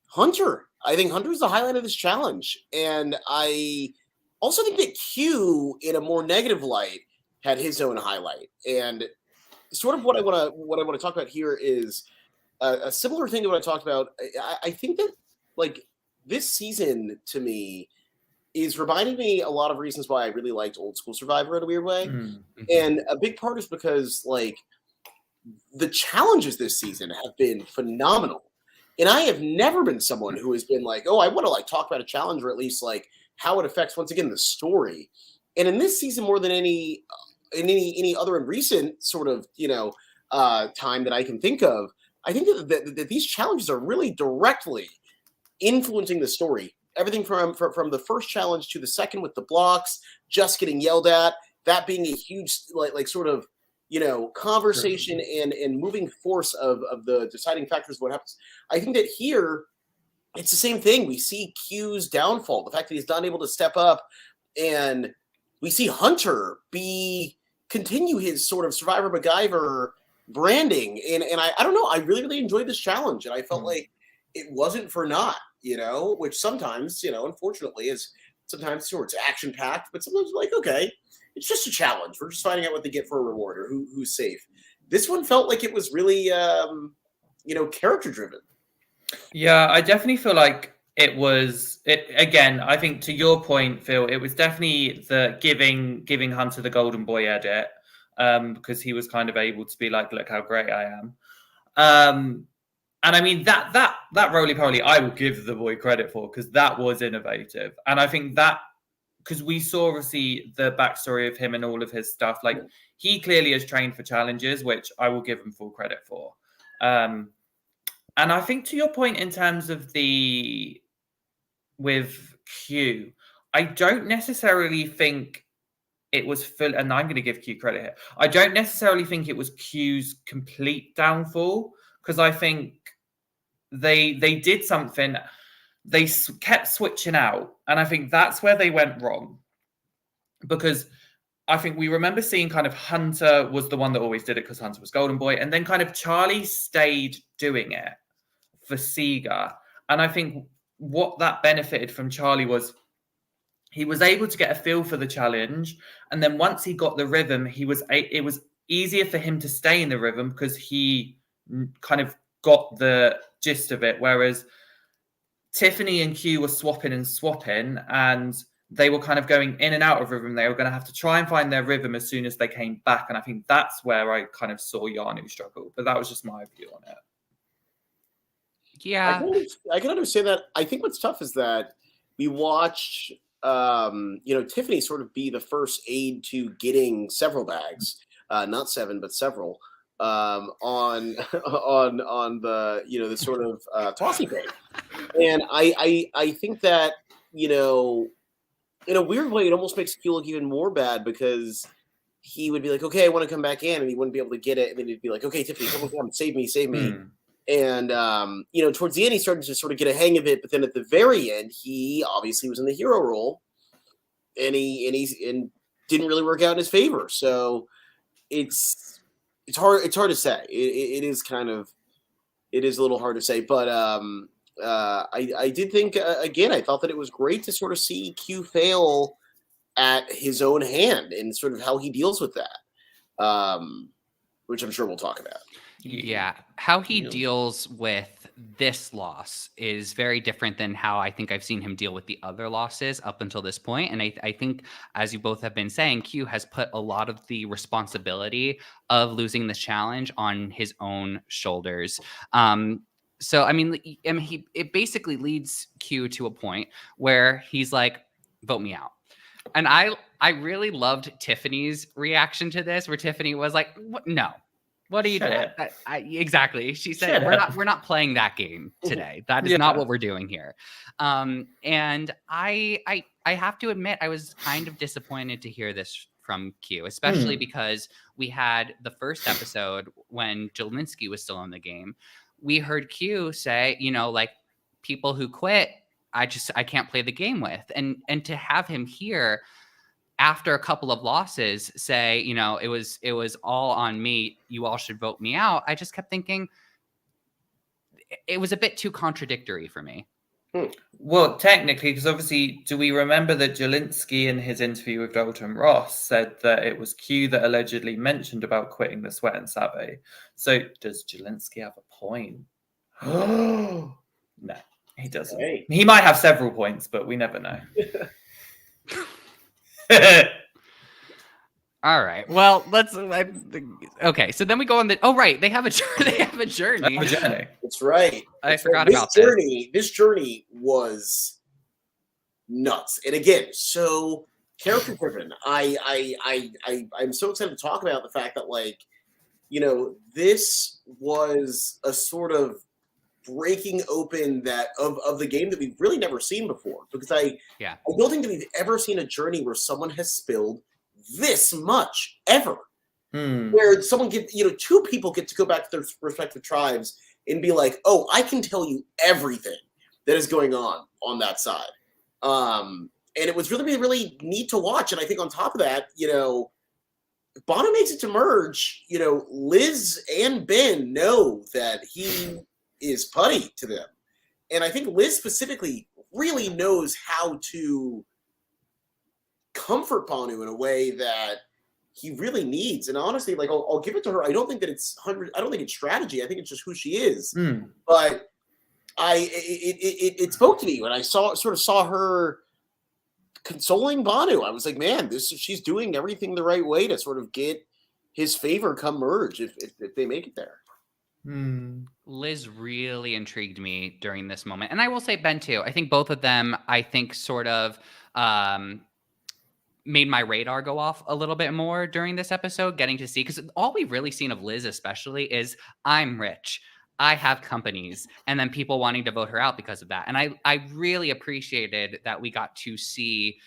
Hunter. I think Hunter is the highlight of this challenge, and I also think that Q, in a more negative light, had his own highlight. And sort of what I want to talk about here is a similar thing to what I talked about. I think that like this season to me is reminding me a lot of reasons why I really liked old school Survivor in a weird way. Mm-hmm. And a big part is because like the challenges this season have been phenomenal. And I have never been someone who has been like, oh, I want to like talk about a challenge, or at least like how it affects once again the story. And in this season, more than any other in recent sort of time that I can think of, I think that these challenges are really directly influencing the story. Everything from the first challenge to the second with the blocks, just getting yelled at, that being a huge like sort of conversation and moving force of the deciding factors of what happens. I think that here it's the same thing. We see Q's downfall, the fact that he's not able to step up, and we see Hunter continue his sort of Survivor MacGyver branding. And I don't know, I really, really enjoyed this challenge, and I felt like it wasn't for naught, which sometimes, unfortunately is sometimes it's action packed, but sometimes like, okay, it's just a challenge. We're just finding out what they get for a reward or who's safe. This one felt like it was really, character driven. Yeah, I definitely feel like it was. Again, I think to your point, Phil, it was definitely the giving Hunter the golden boy edit, because he was kind of able to be like, look how great I am. And I mean that roly-poly, I will give the boy credit for, because that was innovative. And I think that, because we saw obviously the backstory of him and all of his stuff, like he clearly has trained for challenges, which I will give him full credit for. And I think to your point in terms of with Q, I don't necessarily think it was full, and I'm going to give Q credit here. I don't necessarily think it was Q's complete downfall, because I think they did something. They kept switching out, and I think that's where they went wrong. Because I think we remember seeing kind of Hunter was the one that always did it because Hunter was Golden Boy, and then kind of Charlie stayed doing it for Sega. And I think what that benefited from Charlie was he was able to get a feel for the challenge, and then once he got the rhythm, it was easier for him to stay in the rhythm because he kind of got the gist of it. Whereas Tiffany and Q were swapping, and they were kind of going in and out of rhythm. They were going to have to try and find their rhythm as soon as they came back, and I think that's where I kind of saw Yanu struggle. But that was just my view on it. Yeah, I can understand that. I think what's tough is that we watched, Tiffany sort of be the first aid to getting several bags, not 7, but several, on the the sort of tossing thing, and I think that in a weird way it almost makes Q look even more bad because he would be like, okay, I want to come back in, and he wouldn't be able to get it, and then he'd be like, okay, Tiffany, come, save me. And, towards the end, he started to sort of get a hang of it. But then at the very end, he obviously was in the hero role and he didn't really work out in his favor. So it's hard to say. It is a little hard to say. But I did think, again, I thought that it was great to sort of see Q fail at his own hand and sort of how he deals with that, which I'm sure we'll talk about. Yeah, how he deals with this loss is very different than how I think I've seen him deal with the other losses up until this point. And I think, as you both have been saying, Q has put a lot of the responsibility of losing the challenge on his own shoulders. So, it basically leads Q to a point where he's like, vote me out. And I really loved Tiffany's reaction to this, where Tiffany was like, no. What are you doing? Exactly. She said, we're not playing that game today. That is not what we're doing here. And I have to admit, I was kind of disappointed to hear this from Q, especially because we had the first episode when Jelinski was still in the game. We heard Q say, people who quit, I can't play the game with. And to have him here after a couple of losses say, it was all on me, you all should vote me out, I just kept thinking it was a bit too contradictory for me. Well, technically, because obviously, do we remember that Jelinski in his interview with Dalton Ross said that it was Q that allegedly mentioned about quitting the Sweat and Sabe? So does Jelinski have a point? No, he doesn't. Hey. He might have several points, but we never know. All right. Well, okay. So then we go on the. Oh, right. They have a journey. That's right. I forgot about this. This journey was nuts, and again, so character driven. I'm so excited to talk about the fact that this was a sort of breaking open of the game that we've really never seen before, because I don't think that we've ever seen a journey where someone has spilled this much ever, where someone two people get to go back to their respective tribes and be like, oh, I can tell you everything that is going on that side. And it was really, really neat to watch. And I think on top of that, Banu makes it to merge, Liz and Ben know that he is putty to them. And I think Liz specifically really knows how to comfort Banu in a way that he really needs. And honestly, I'll give it to her. I don't think that it's I don't think it's strategy. I think it's just who she is. But it spoke to me when I saw her consoling Banu. I was like, man, she's doing everything the right way to sort of get his favor come merge if they make it there. Liz really intrigued me during this moment. And I will say Ben too. I think both of them, sort of made my radar go off a little bit more during this episode, getting to see, because all we've really seen of Liz especially is I'm rich, I have companies, and then people wanting to vote her out because of that. And I really appreciated that we got to see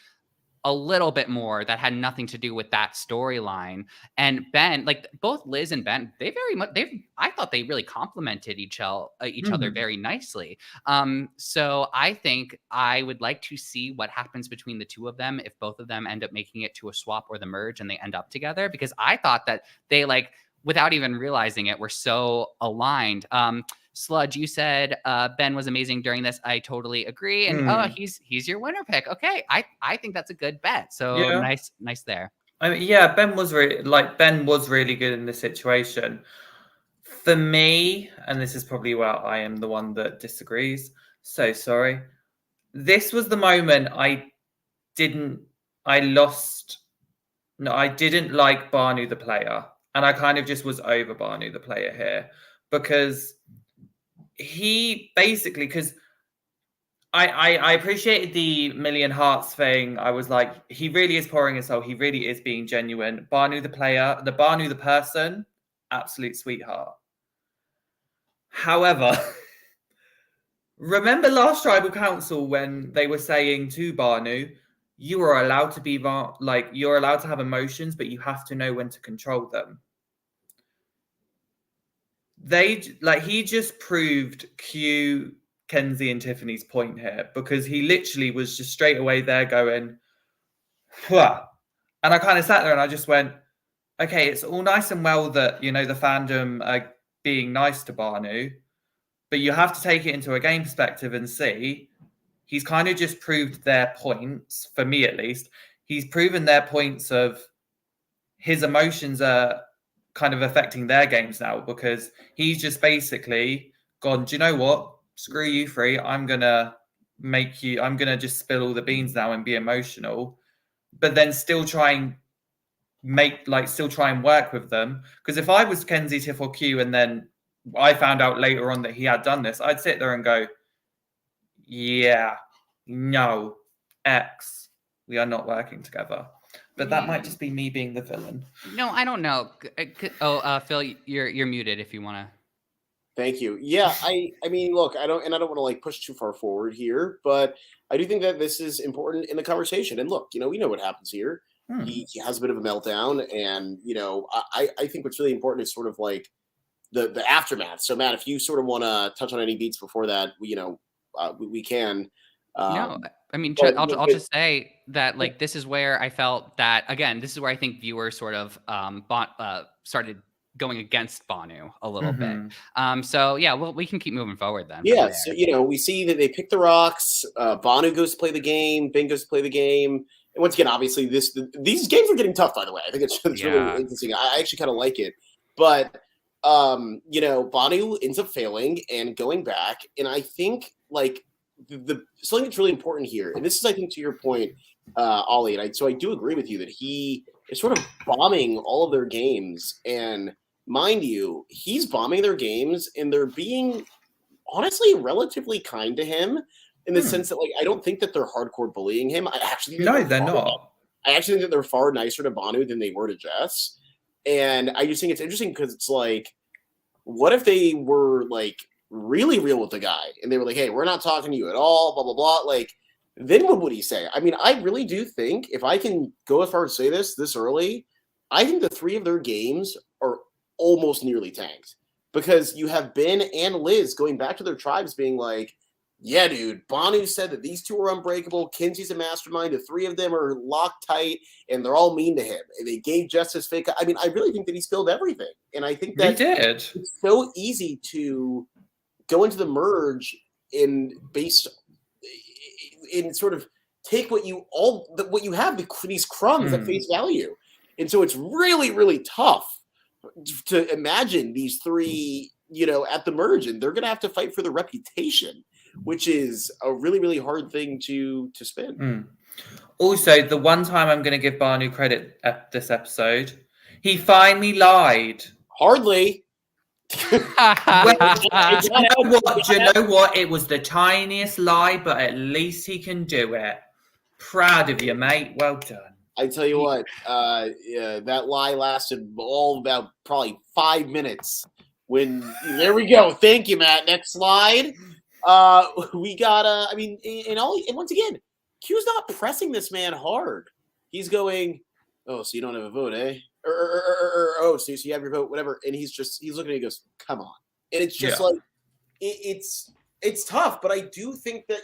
a little bit more that had nothing to do with that storyline. And Ben, both Liz and Ben, I thought they really complemented each other very nicely. So I think I would like to see what happens between the two of them if both of them end up making it to a swap or the merge and they end up together, because I thought that they without even realizing it, were so aligned. Sludge, you said Ben was amazing during this. I totally agree. And he's your winner pick. Okay, I think that's a good bet. So nice there. I mean, yeah, Ben was really good in this situation. For me, and this is probably where I am the one that disagrees. So sorry. This was the moment I didn't like Banu the player. And I kind of just was over Banu the player here. Because he basically, because I appreciated the Million Hearts thing. I was like, he really is pouring his soul. He really is being genuine. Banu the player, Banu the person, absolute sweetheart. However, remember last Tribal Council when they were saying to Banu, you are allowed to be you're allowed to have emotions, but you have to know when to control them. He just proved Q, Kenzie, and Tiffany's point here, because he literally was just straight away there going, Hwah. And I kind of sat there and I just went, okay, it's all nice and well that, the fandom are being nice to Banu, but you have to take it into a game perspective and see he's kind of just proved their points, for me at least. He's proven their points of his emotions are kind of affecting their games now, because he's just basically gone, do you know what? Screw you three. I'm going to just spill all the beans now and be emotional, but then still try and work with them. Because if I was Kenzie, Tiff, or Q, and then I found out later on that he had done this, I'd sit there and go, yeah, no, X, we are not working together. But that might just be me being the villain. No, I don't know. Phil, you're muted if you want to. Thank you. Yeah, I mean, look, I don't want to push too far forward here, but I do think that this is important in the conversation. And look, we know what happens here. He has a bit of a meltdown, and I think what's really important is sort of the aftermath. So Matt, if you sort of want to touch on any beats before that, we can. No, I mean, I'll just say that this is where I felt that, again, this is where I think viewers sort of started going against Banu a little bit. So yeah, well, we can keep moving forward then. Yeah, so we see that they pick the rocks. Banu goes to play the game. Ben goes to play the game. And once again, obviously, these games are getting tough. By the way, I think it's really interesting. I actually kind of like it, but Banu ends up failing and going back, and I think something that's really important here, and this is, I think, to your point, Ollie, and I do agree with you that he is sort of bombing all of their games, and mind you, he's bombing their games, and they're being honestly relatively kind to him in the sense that I don't think that they're hardcore bullying him. I actually think they're not. I actually think that they're far nicer to Banu than they were to Jess, and I just think it's interesting because it's what if they were really real with the guy and they were like, hey, we're not talking to you at all, blah blah blah, then what would he say? I mean, I really do think, if I can go as far as to say this early, I think the three of their games are almost nearly tanked, because you have Ben and Liz going back to their tribes being like, yeah, dude, Banu said that these two are unbreakable. Kenzie's a mastermind. The three of them are locked tight, and they're all mean to him. And they gave Justice fake. I mean, I really think that he spilled everything. And I think that he did. It's so easy to go into the merge and sort of take what you have, these crumbs at face value. And so it's really, really tough to imagine these three, at the merge, and they're going to have to fight for their reputation, which is a really, really hard thing to spin. Also, the one time I'm going to give Banu credit at this episode, he finally lied. Hardly. Do you know what? It was the tiniest lie, but at least he can do it. Proud of you, mate. Well done. I tell you what, that lie lasted all about probably 5 minutes. There we go. Thank you, Matt. Next slide. We got and once again, Q's not pressing this man hard. He's going, oh, so you don't have a vote, eh? Oh, so you have your vote, whatever. And he's looking at it, he goes, come on. And it's just it's tough, but I do think that,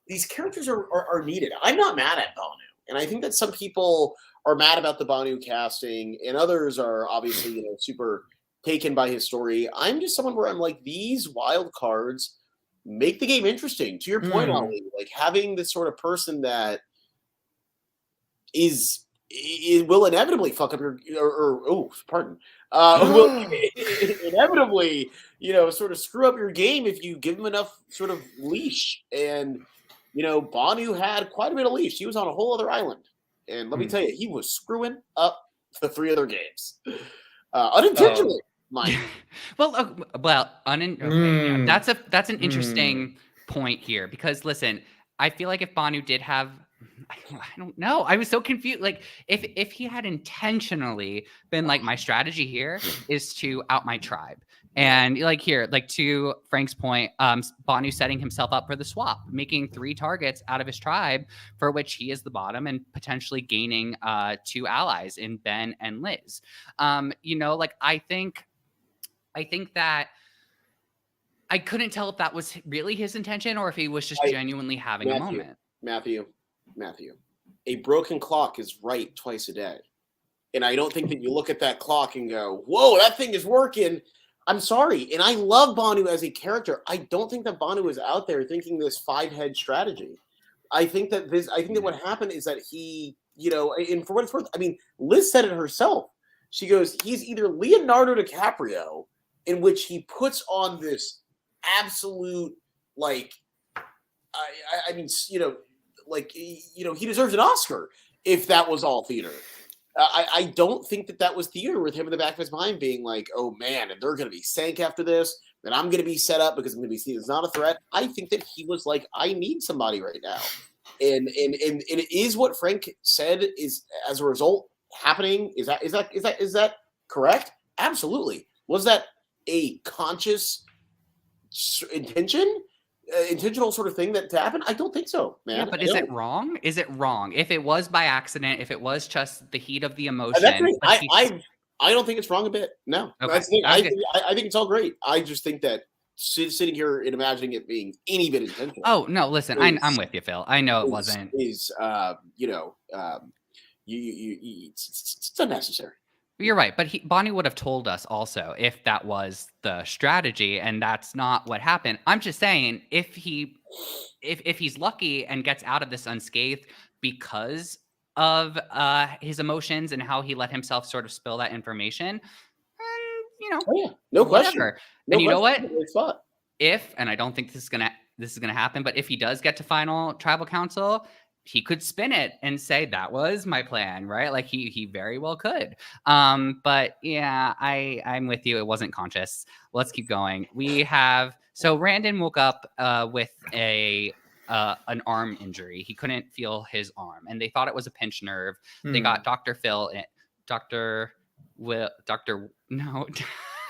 these characters are needed. I'm not mad at Banu. And I think that some people are mad about the Banu casting, and others are obviously, super taken by his story. I'm just someone where I'm like, these wild cards make the game interesting. To your point, Ollie, like having this sort of person that will inevitably fuck up your will inevitably sort of screw up your game if you give him enough sort of leash. And Banu had quite a bit of leash. He was on a whole other island, and let me tell you, he was screwing up the 3 other games unintentionally. Yeah, that's an interesting point here, because listen, I feel like if Banu did have, I don't know, I was so confused. Like if he had intentionally been like, my strategy here is to out my tribe, and like here, like to Frank's point, Banu setting himself up for the swap, making 3 targets out of his tribe, for which he is the bottom, and potentially gaining 2 allies in Ben and Liz. Like I think that I couldn't tell if that was really his intention or if he was just genuinely having a moment. Matthew, a broken clock is right twice a day. And I don't think that you look at that clock and go, whoa, that thing is working. I'm sorry. And I love Banu as a character. I don't think that Banu is out there thinking this 5-head strategy. I think that what happened is that he, and for what it's worth, I mean, Liz said it herself. She goes, he's either Leonardo DiCaprio, in which he puts on this absolute, like, I mean, he deserves an Oscar if that was all theater. I don't think that was theater, with him in the back of his mind being like, oh man, and they're going to be sank after this, then I'm going to be set up because I'm going to be seen as not a threat. I think that he was like, I need somebody right now. And it is what Frank said is, as a result, happening. Is that correct? Absolutely. Was that a conscious intentional sort of thing to happen? I don't think so, man. Yeah, but is it wrong? Is it wrong if it was by accident? If it was just the heat of the emotion? I don't think it's wrong a bit. No, okay. I think it's all great. I just think that sitting here and imagining it being any bit intentional. Oh no, listen, I'm with you, Phil. I know it wasn't. It's unnecessary. You're right, but Bonnie would have told us also if that was the strategy, and that's not what happened. I'm just saying, if he's lucky and gets out of this unscathed because of his emotions and how he let himself sort of spill that information, no question. And you know what? And I don't think this is gonna happen, but if he does get to final tribal council, he could spin it and say that was my plan, right? Like he very well could. But yeah, I'm with you. It wasn't conscious. Let's keep going. So Randon woke up with an arm injury. He couldn't feel his arm, and they thought it was a pinched nerve. They got Dr. Phil,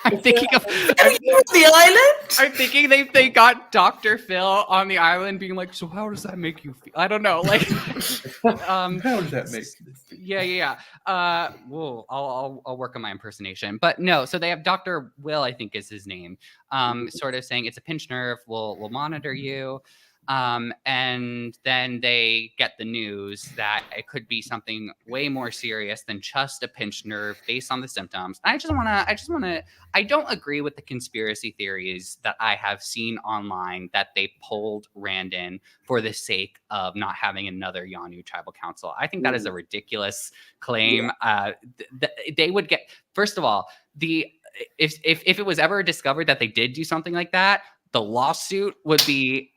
I'm thinking of the island. I'm thinking they got Dr. Phil on the island being like, so how does that make you feel? I don't know. Like, how does that make you feel? Yeah. I'll work on my impersonation. But no, so they have Dr. Will, I think is his name, sort of saying it's a pinched nerve. We'll monitor you. And then they get the news that it could be something way more serious than just a pinched nerve based on the symptoms. I don't agree with the conspiracy theories that I have seen online that they pulled Randon for the sake of not having another Yanu tribal council. I think that is a ridiculous claim. Yeah. They would get, first of all, if it was ever discovered that they did do something like that, the lawsuit would be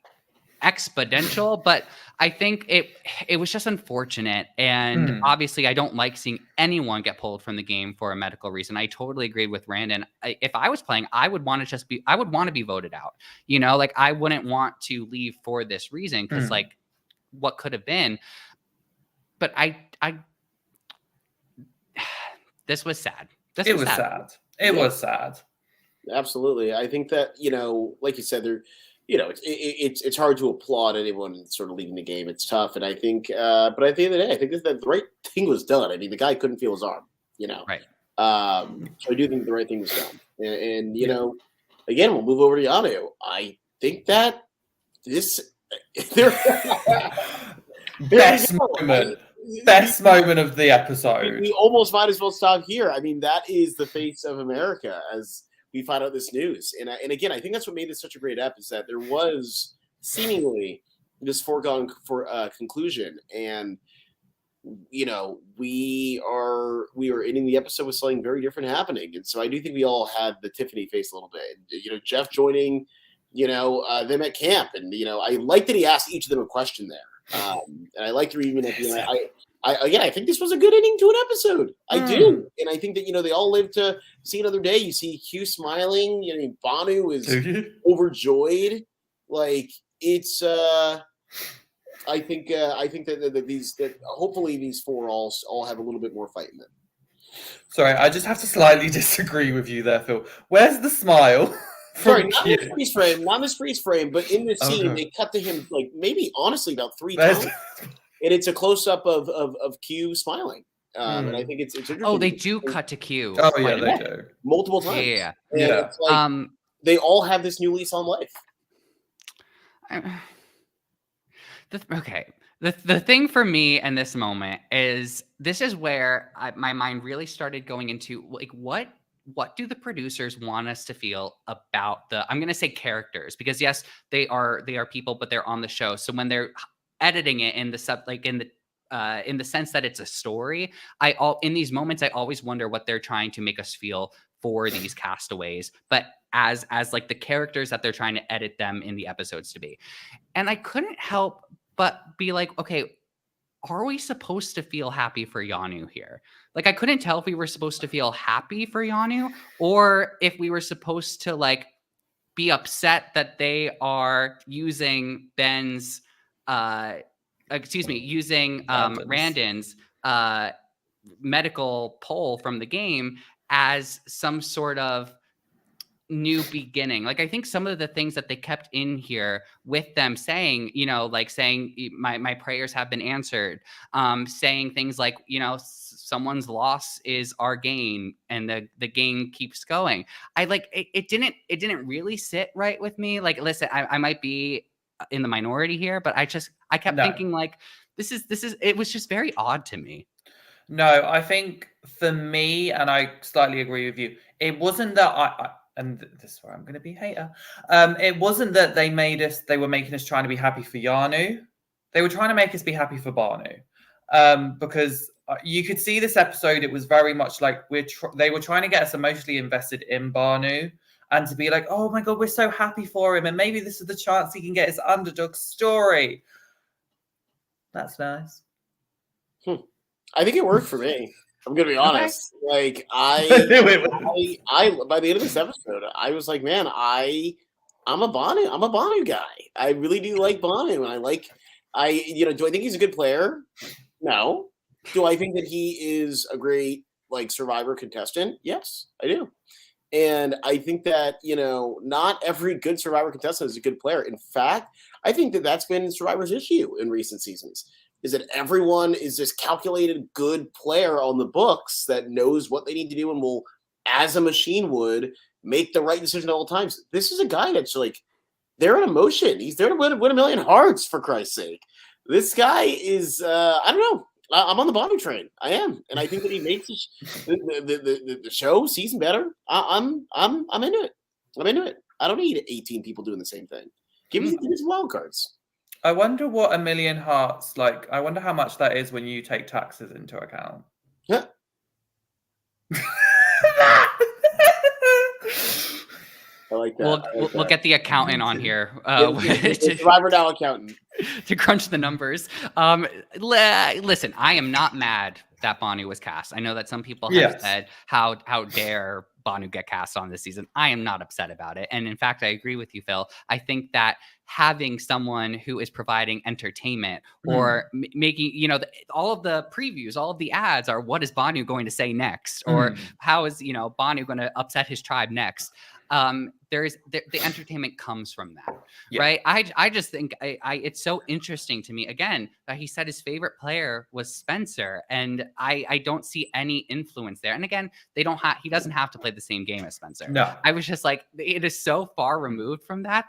exponential. But I think it was just unfortunate, and obviously I don't like seeing anyone get pulled from the game for a medical reason. I totally agreed with Randon. If I was playing, I would want to be voted out, like I wouldn't want to leave for this reason, because like what could have been. But this was sad. It was sad. Absolutely. I think that, like you said, there, it's hard to applaud anyone sort of leading the game. It's tough. And I think, but at the end of the day, I think that the right thing was done. I mean, the guy couldn't feel his arm, Right. So I do think the right thing was done. And again, we'll move over to Yanu. I think that best moment. best moment of the episode. We almost might as well stop here. I mean, that is the face of America as we find out this news. And again, I think that's what made this such a great ep, is that there was seemingly this foregone conclusion. And, you know, we are ending the episode with something very different happening. And so I do think we all had the Tiffany face a little bit. You know, Jeff joining, them at camp. And, I like that he asked each of them a question there. And I like to even at the end, I think this was a good ending to an episode. I do. And I think that, they all live to see another day. You see Hugh smiling, Banu is overjoyed. Like, it's, I think that hopefully these four all have a little bit more fight in them. Sorry, I just have to slightly disagree with you there, Phil. Where's the smile? Sorry, not in this freeze frame, but in this scene, they cut to him like maybe honestly about 3 times, and it's a close up of Q smiling. And I think it's interesting. Oh, they do cut to Q. Oh yeah, they do multiple times. Yeah. It's like, they all have this new lease on life. The thing for me in this moment is this is where my mind really started going into like what do the producers want us to feel about I'm going to say characters, because yes, they are people, but they're on the show. So when they're editing it in the sense that it's a story, in these moments I always wonder what they're trying to make us feel for these castaways, but as like the characters that they're trying to edit them in the episodes to be. And I couldn't help but be like, okay, are we supposed to feel happy for Yanu here? Like, I couldn't tell if we were supposed to feel happy for Yanu or if we were supposed to like be upset that they are using Randon's medical poll from the game as some sort of new beginning. Like, I think some of the things that they kept in here with them saying, saying my prayers have been answered, saying things like, someone's loss is our gain and the game keeps going. I like it didn't really sit right with me. Like, listen, I might be in the minority here, but I kept thinking like this is it was just very odd to me. No, I think for me, and I slightly agree with you, it wasn't that and this is where I'm going to be a hater. It wasn't that they were making us trying to be happy for Yanu. They were trying to make us be happy for Banu. Because you could see this episode, it was very much like they were trying to get us emotionally invested in Banu and to be like, oh my God, we're so happy for him. And maybe this is the chance he can get his underdog story. That's nice. I think it worked for me. I'm gonna be honest. Okay. Like I by the end of this episode, I was like, man, I'm a Banu guy. I really do like Banu, and do I think he's a good player? No. Do I think that he is a great like Survivor contestant? Yes, I do. And I think that, not every good Survivor contestant is a good player. In fact, I think that that's been Survivor's issue in recent seasons, is that everyone is this calculated good player on the books that knows what they need to do and will, as a machine would, make the right decision at all times. This is a guy that's like, they're in emotion. He's there to win a million hearts, for Christ's sake. This guy is, I don't know. I'm on the Banu train. I am, and I think that he makes the show season better. I'm into it. I'm into it. I don't need 18 people doing the same thing. Give me some wild cards. I wonder what a million hearts like. I wonder how much that is when you take taxes into account. Yeah. I like that. We'll get the accountant on here. Survivor Now accountant to crunch the numbers. Listen, I am not mad that Banu was cast. I know that some people have said, how dare Banu get cast on this season. I am not upset about it. And in fact, I agree with you, Phil. I think that having someone who is providing entertainment or making, all of the previews, all of the ads are, what is Banu going to say next? Or how is, Banu going to upset his tribe next? The entertainment comes from that, right? I just think it's so interesting to me, again, that he said his favorite player was Spencer, and I don't see any influence there. And again, he doesn't have to play the same game as Spencer. No, I was just like, it is so far removed from that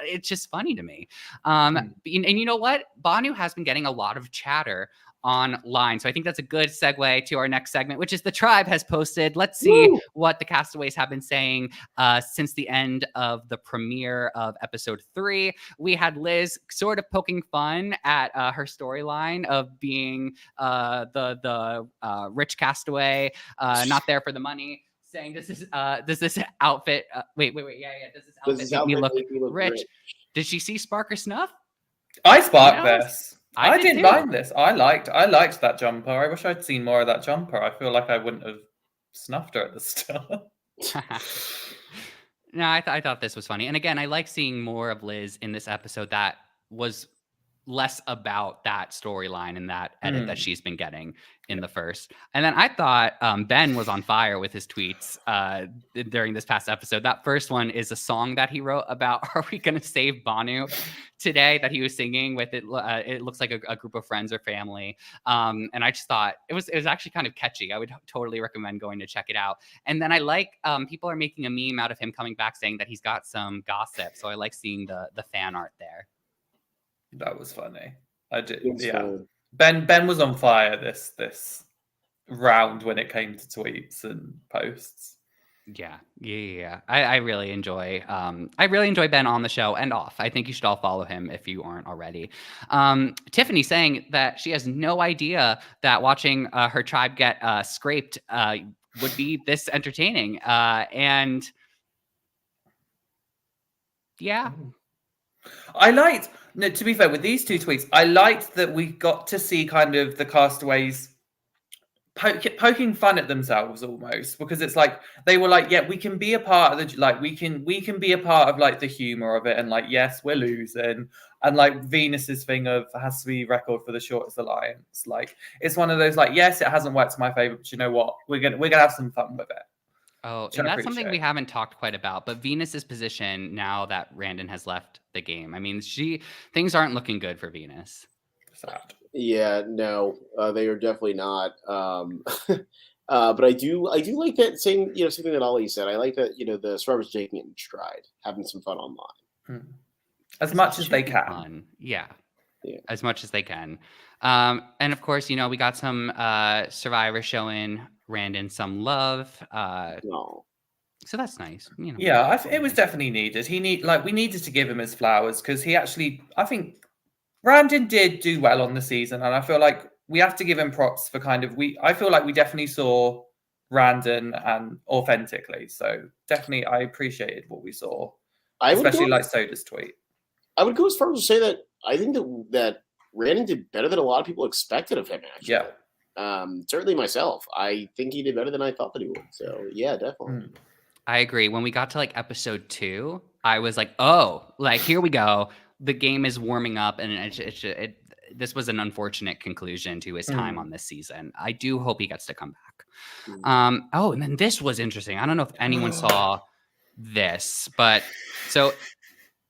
it's just funny to me. And you know what? Banu has been getting a lot of chatter online. So I think that's a good segue to our next segment, which is the tribe has posted. Let's see what the castaways have been saying since the end of the premiere of episode 3. We had Liz sort of poking fun at her storyline of being the rich castaway, not there for the money, saying does this outfit wait does this outfit make me look rich? Did she see Spark or Snuff? I sparked this. I didn't too. mind this. I liked that jumper. I wish I'd seen more of that jumper. I feel like I wouldn't have snuffed her at the start. No, I thought this was funny. And again, I like seeing more of Liz in this episode that was less about that storyline and that edit that she's been getting in the first. And then I thought Ben was on fire with his tweets during this past episode. That first one is a song that he wrote about, are we going to save Banu today, that he was singing with it. It looks like a group of friends or family. And I just thought it was actually kind of catchy. I would totally recommend going to check it out. And then I like people are making a meme out of him coming back saying that he's got some gossip. So I like seeing the fan art there. That was funny. I did. Ben was on fire this round when it came to tweets and posts. Yeah. I really enjoy Ben on the show and off. I think you should all follow him if you aren't already. Tiffany saying that she has no idea that watching her tribe get scraped would be this entertaining. And yeah. To be fair, with these two tweets, I liked that we got to see kind of the castaways poking fun at themselves almost, because it's like they were like, yeah, we can be a part of the we can be a part of like the humor of it, and like, yes, we're losing, and like Venus's thing of has to be record for the shortest alliance. Like it's one of those like, yes, it hasn't worked to my favor, but you know what, we're gonna have some fun with it. Oh, and that's something we haven't talked quite about, but Venus's position now that Randon has left the game. I mean, things aren't looking good for Venus. Sad. Yeah, no, they are definitely not. But I do like that same, something that Ollie said. I like that, the Survivors taking it in stride, having some fun online. As much as they can. Fun. Yeah. As much as they can. And of course, we got some Survivor showing Randon some love. So that's nice. Yeah, it was definitely needed. We needed to give him his flowers because he actually, I think Randon did do well on the season, and I feel like we have to give him props for I feel like we definitely saw Randon and authentically. So definitely I appreciated what we saw. Especially like Soda's tweet. I would go as far as to say that I think that Randon did better than a lot of people expected of him, actually. Yeah. Certainly myself. I think he did better than I thought that he would. So yeah, definitely. I agree. When we got to like episode 2, I was like, oh, like here we go. The game is warming up, and this was an unfortunate conclusion to his time on this season. I do hope he gets to come back. And then this was interesting. I don't know if anyone saw this, but so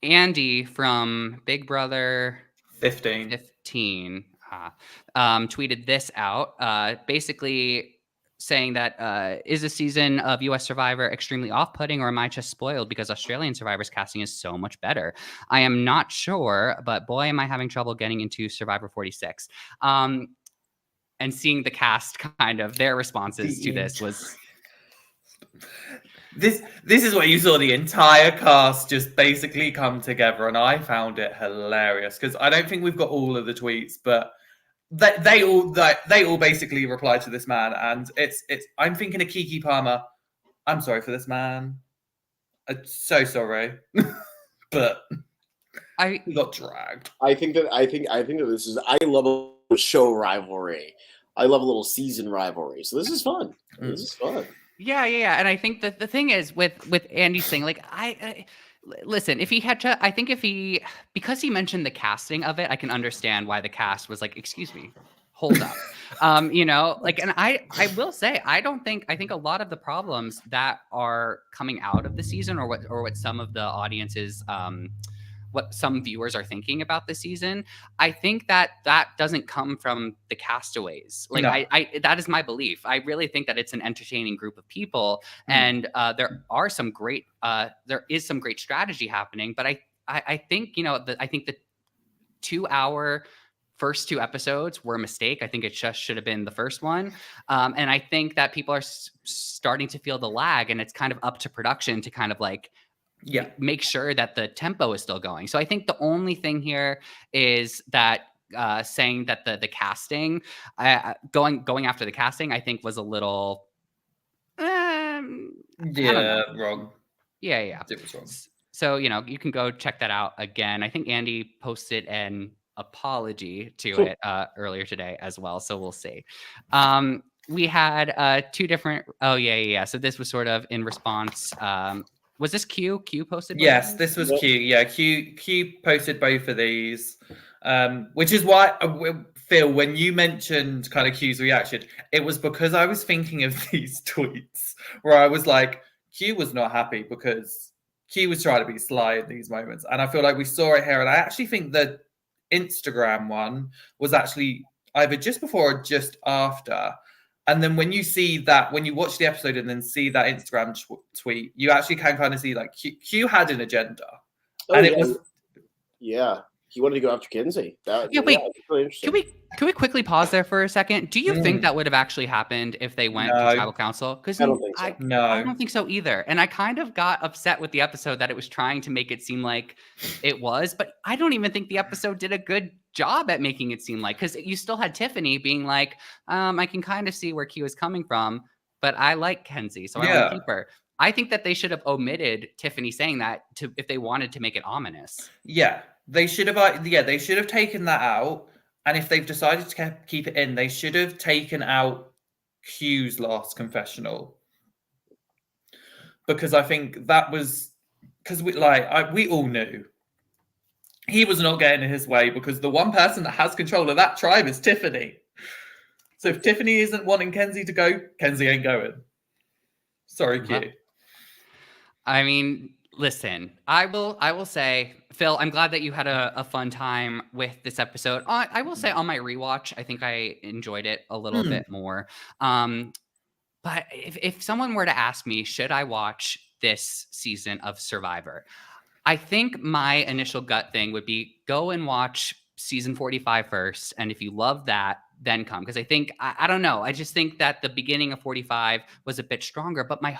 Andy from Big Brother 15 tweeted this out, basically saying that is a season of US Survivor extremely off-putting, or am I just spoiled because Australian Survivor's casting is so much better? I am not sure, but boy, am I having trouble getting into Survivor 46. And seeing the cast, kind of their responses to this was... This is where you saw the entire cast just basically come together, and I found it hilarious because I don't think we've got all of the tweets, but they all basically replied to this man, and it's I'm thinking of Kiki Palmer. I'm sorry for this man. I'm so sorry, but he got dragged. I think that this is. I love a show rivalry. I love a little season rivalry. So this is fun. This is fun. Yeah. And I think that the thing is with Andy's thing, like listen, if he had to, I think because he mentioned the casting of it, I can understand why the cast was like, excuse me, hold up. And I will say, I think a lot of the problems that are coming out of the season or what some of the audiences, what some viewers are thinking about this season, I think that doesn't come from the castaways. Like no. I that is my belief. I really think that it's an entertaining group of people, and there is some great strategy happening. But I think I think the 2-hour first 2 episodes were a mistake. I think it just should have been the first one. And I think that people are starting to feel the lag, and it's kind of up to production to kind of like make sure that the tempo is still going. So I think the only thing here is that saying that the casting, going after the casting, I think was a little wrong. Yeah. It was wrong. So, you can go check that out again. I think Andy posted an apology to it earlier today as well. So we'll see. We had 2 different. Oh, yeah. So this was sort of in response. Was this Q? Q posted? Yes, this was Q. Yeah, Q posted both of these, which is why, Phil, when you mentioned kind of Q's reaction, it was because I was thinking of these tweets where I was like, Q was not happy because Q was trying to be sly in these moments. And I feel like we saw it here. And I actually think the Instagram one was actually either just before or just after. And then when you see that, when you watch the episode and then see that Instagram tweet, you actually can kind of see like Q had an agenda. It was. Yeah. He wanted to go after Kinsey. Wait. Really interesting. Can we quickly pause there for a second? Do you think that would have actually happened if they went to tribal council? Because I don't think so. I don't think so either. And I kind of got upset with the episode that it was trying to make it seem like it was, but I don't even think the episode did a good job at making it seem like, because you still had Tiffany being like, I can kind of see where Q is coming from, but I like Kenzie, so I want to keep her. I think that they should have omitted Tiffany saying that if they wanted to make it ominous. Yeah. They should have taken that out. And if they've decided to keep it in, they should have taken out Q's last confessional. Because I think that was, because we all knew he was not getting in his way, because the one person that has control of that tribe is Tiffany. So if Tiffany isn't wanting Kenzie to go, Kenzie ain't going. Sorry, Q. I mean, listen, I will say, Phil, I'm glad that you had a fun time with this episode. I will say on my rewatch, I think I enjoyed it a little bit more. But if someone were to ask me, should I watch this season of Survivor? I think my initial gut thing would be go and watch season 45 first. And if you love that, then come. Because I think, I don't know. I just think that the beginning of 45 was a bit stronger. But my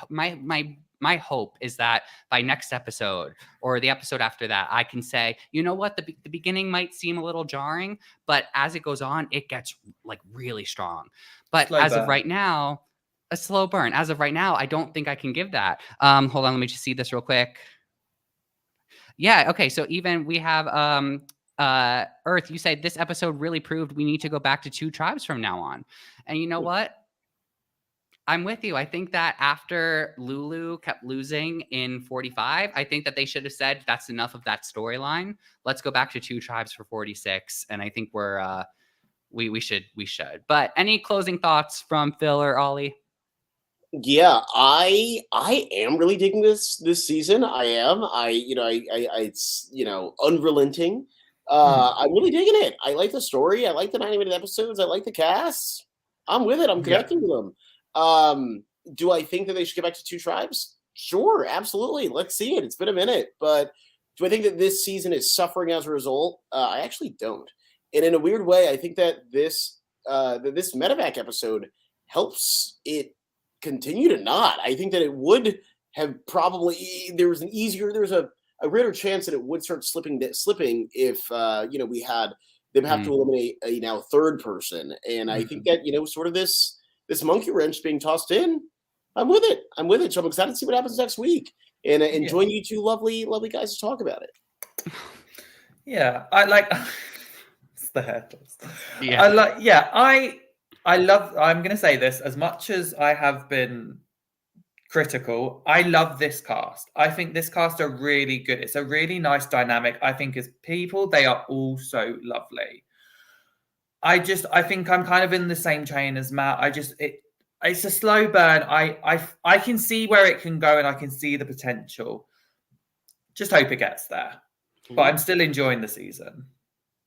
hope is that by next episode or the episode after that, I can say, you know what, the beginning might seem a little jarring, but as it goes on, it gets like really strong. But of right now, a slow burn. As of right now, I don't think I can give that. Hold on, let me just see this real quick. Yeah, okay. So even we have Earth, you said this episode really proved we need to go back to 2 tribes from now on. And you know what? I'm with you. I think that after Lulu kept losing in 45, I think that they should have said that's enough of that storyline. Let's go back to 2 tribes for 46. And I think we should. But any closing thoughts from Phil or Ollie? Yeah, I am really digging this season. I am. It's unrelenting. I'm really digging it. I like the story. I like the 90-minute episodes. I like the cast. I'm with it. I'm connecting with them. Do I think that they should get back to 2 tribes? Sure, absolutely. Let's see it. It's been a minute. But do I think that this season is suffering as a result? I actually don't. And in a weird way, I think that this medevac episode helps it continue to not. I think that it would have probably, there's a greater chance that it would start slipping if we had them have to eliminate a now 3rd person. And I think that sort of this monkey wrench being tossed in, I'm with it. So I'm excited to see what happens next week, and join you 2 lovely guys to talk about it. Yeah, I like. It's the hair toss. Yeah, I love. I'm going to say this, as much as I have been critical, I love this cast. I think this cast are really good. It's a really nice dynamic. I think as people, they are all so lovely. I think I'm kind of in the same chain as Matt. It's a slow burn. I can see where it can go, and I can see the potential. Just hope it gets there. But I'm still enjoying the season.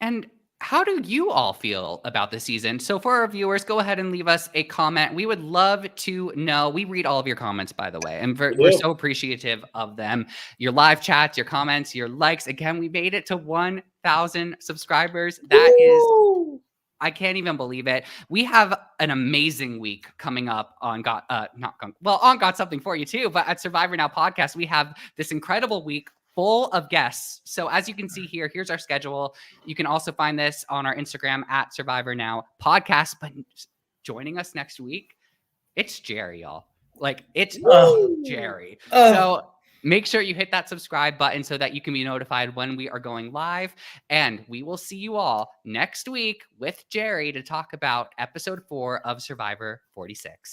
And how do you all feel about this season? So for our viewers, go ahead and leave us a comment. We would love to know. We read all of your comments, by the way, and we're so appreciative of them. Your live chats, your comments, your likes. Again, we made it to 1,000 subscribers. That is I can't even believe it. We have an amazing week coming up on on Got Something For You too, but at Survivor Now podcast, we have this incredible week full of guests. So as you can see here, here's our schedule. You can also find this on our Instagram at Survivor Now podcast. But joining us next week, it's Jerry, y'all. Like, it's Jerry. So make sure you hit that subscribe button so that you can be notified when we are going live. And we will see you all next week with Jerry to talk about episode 4 of Survivor 46.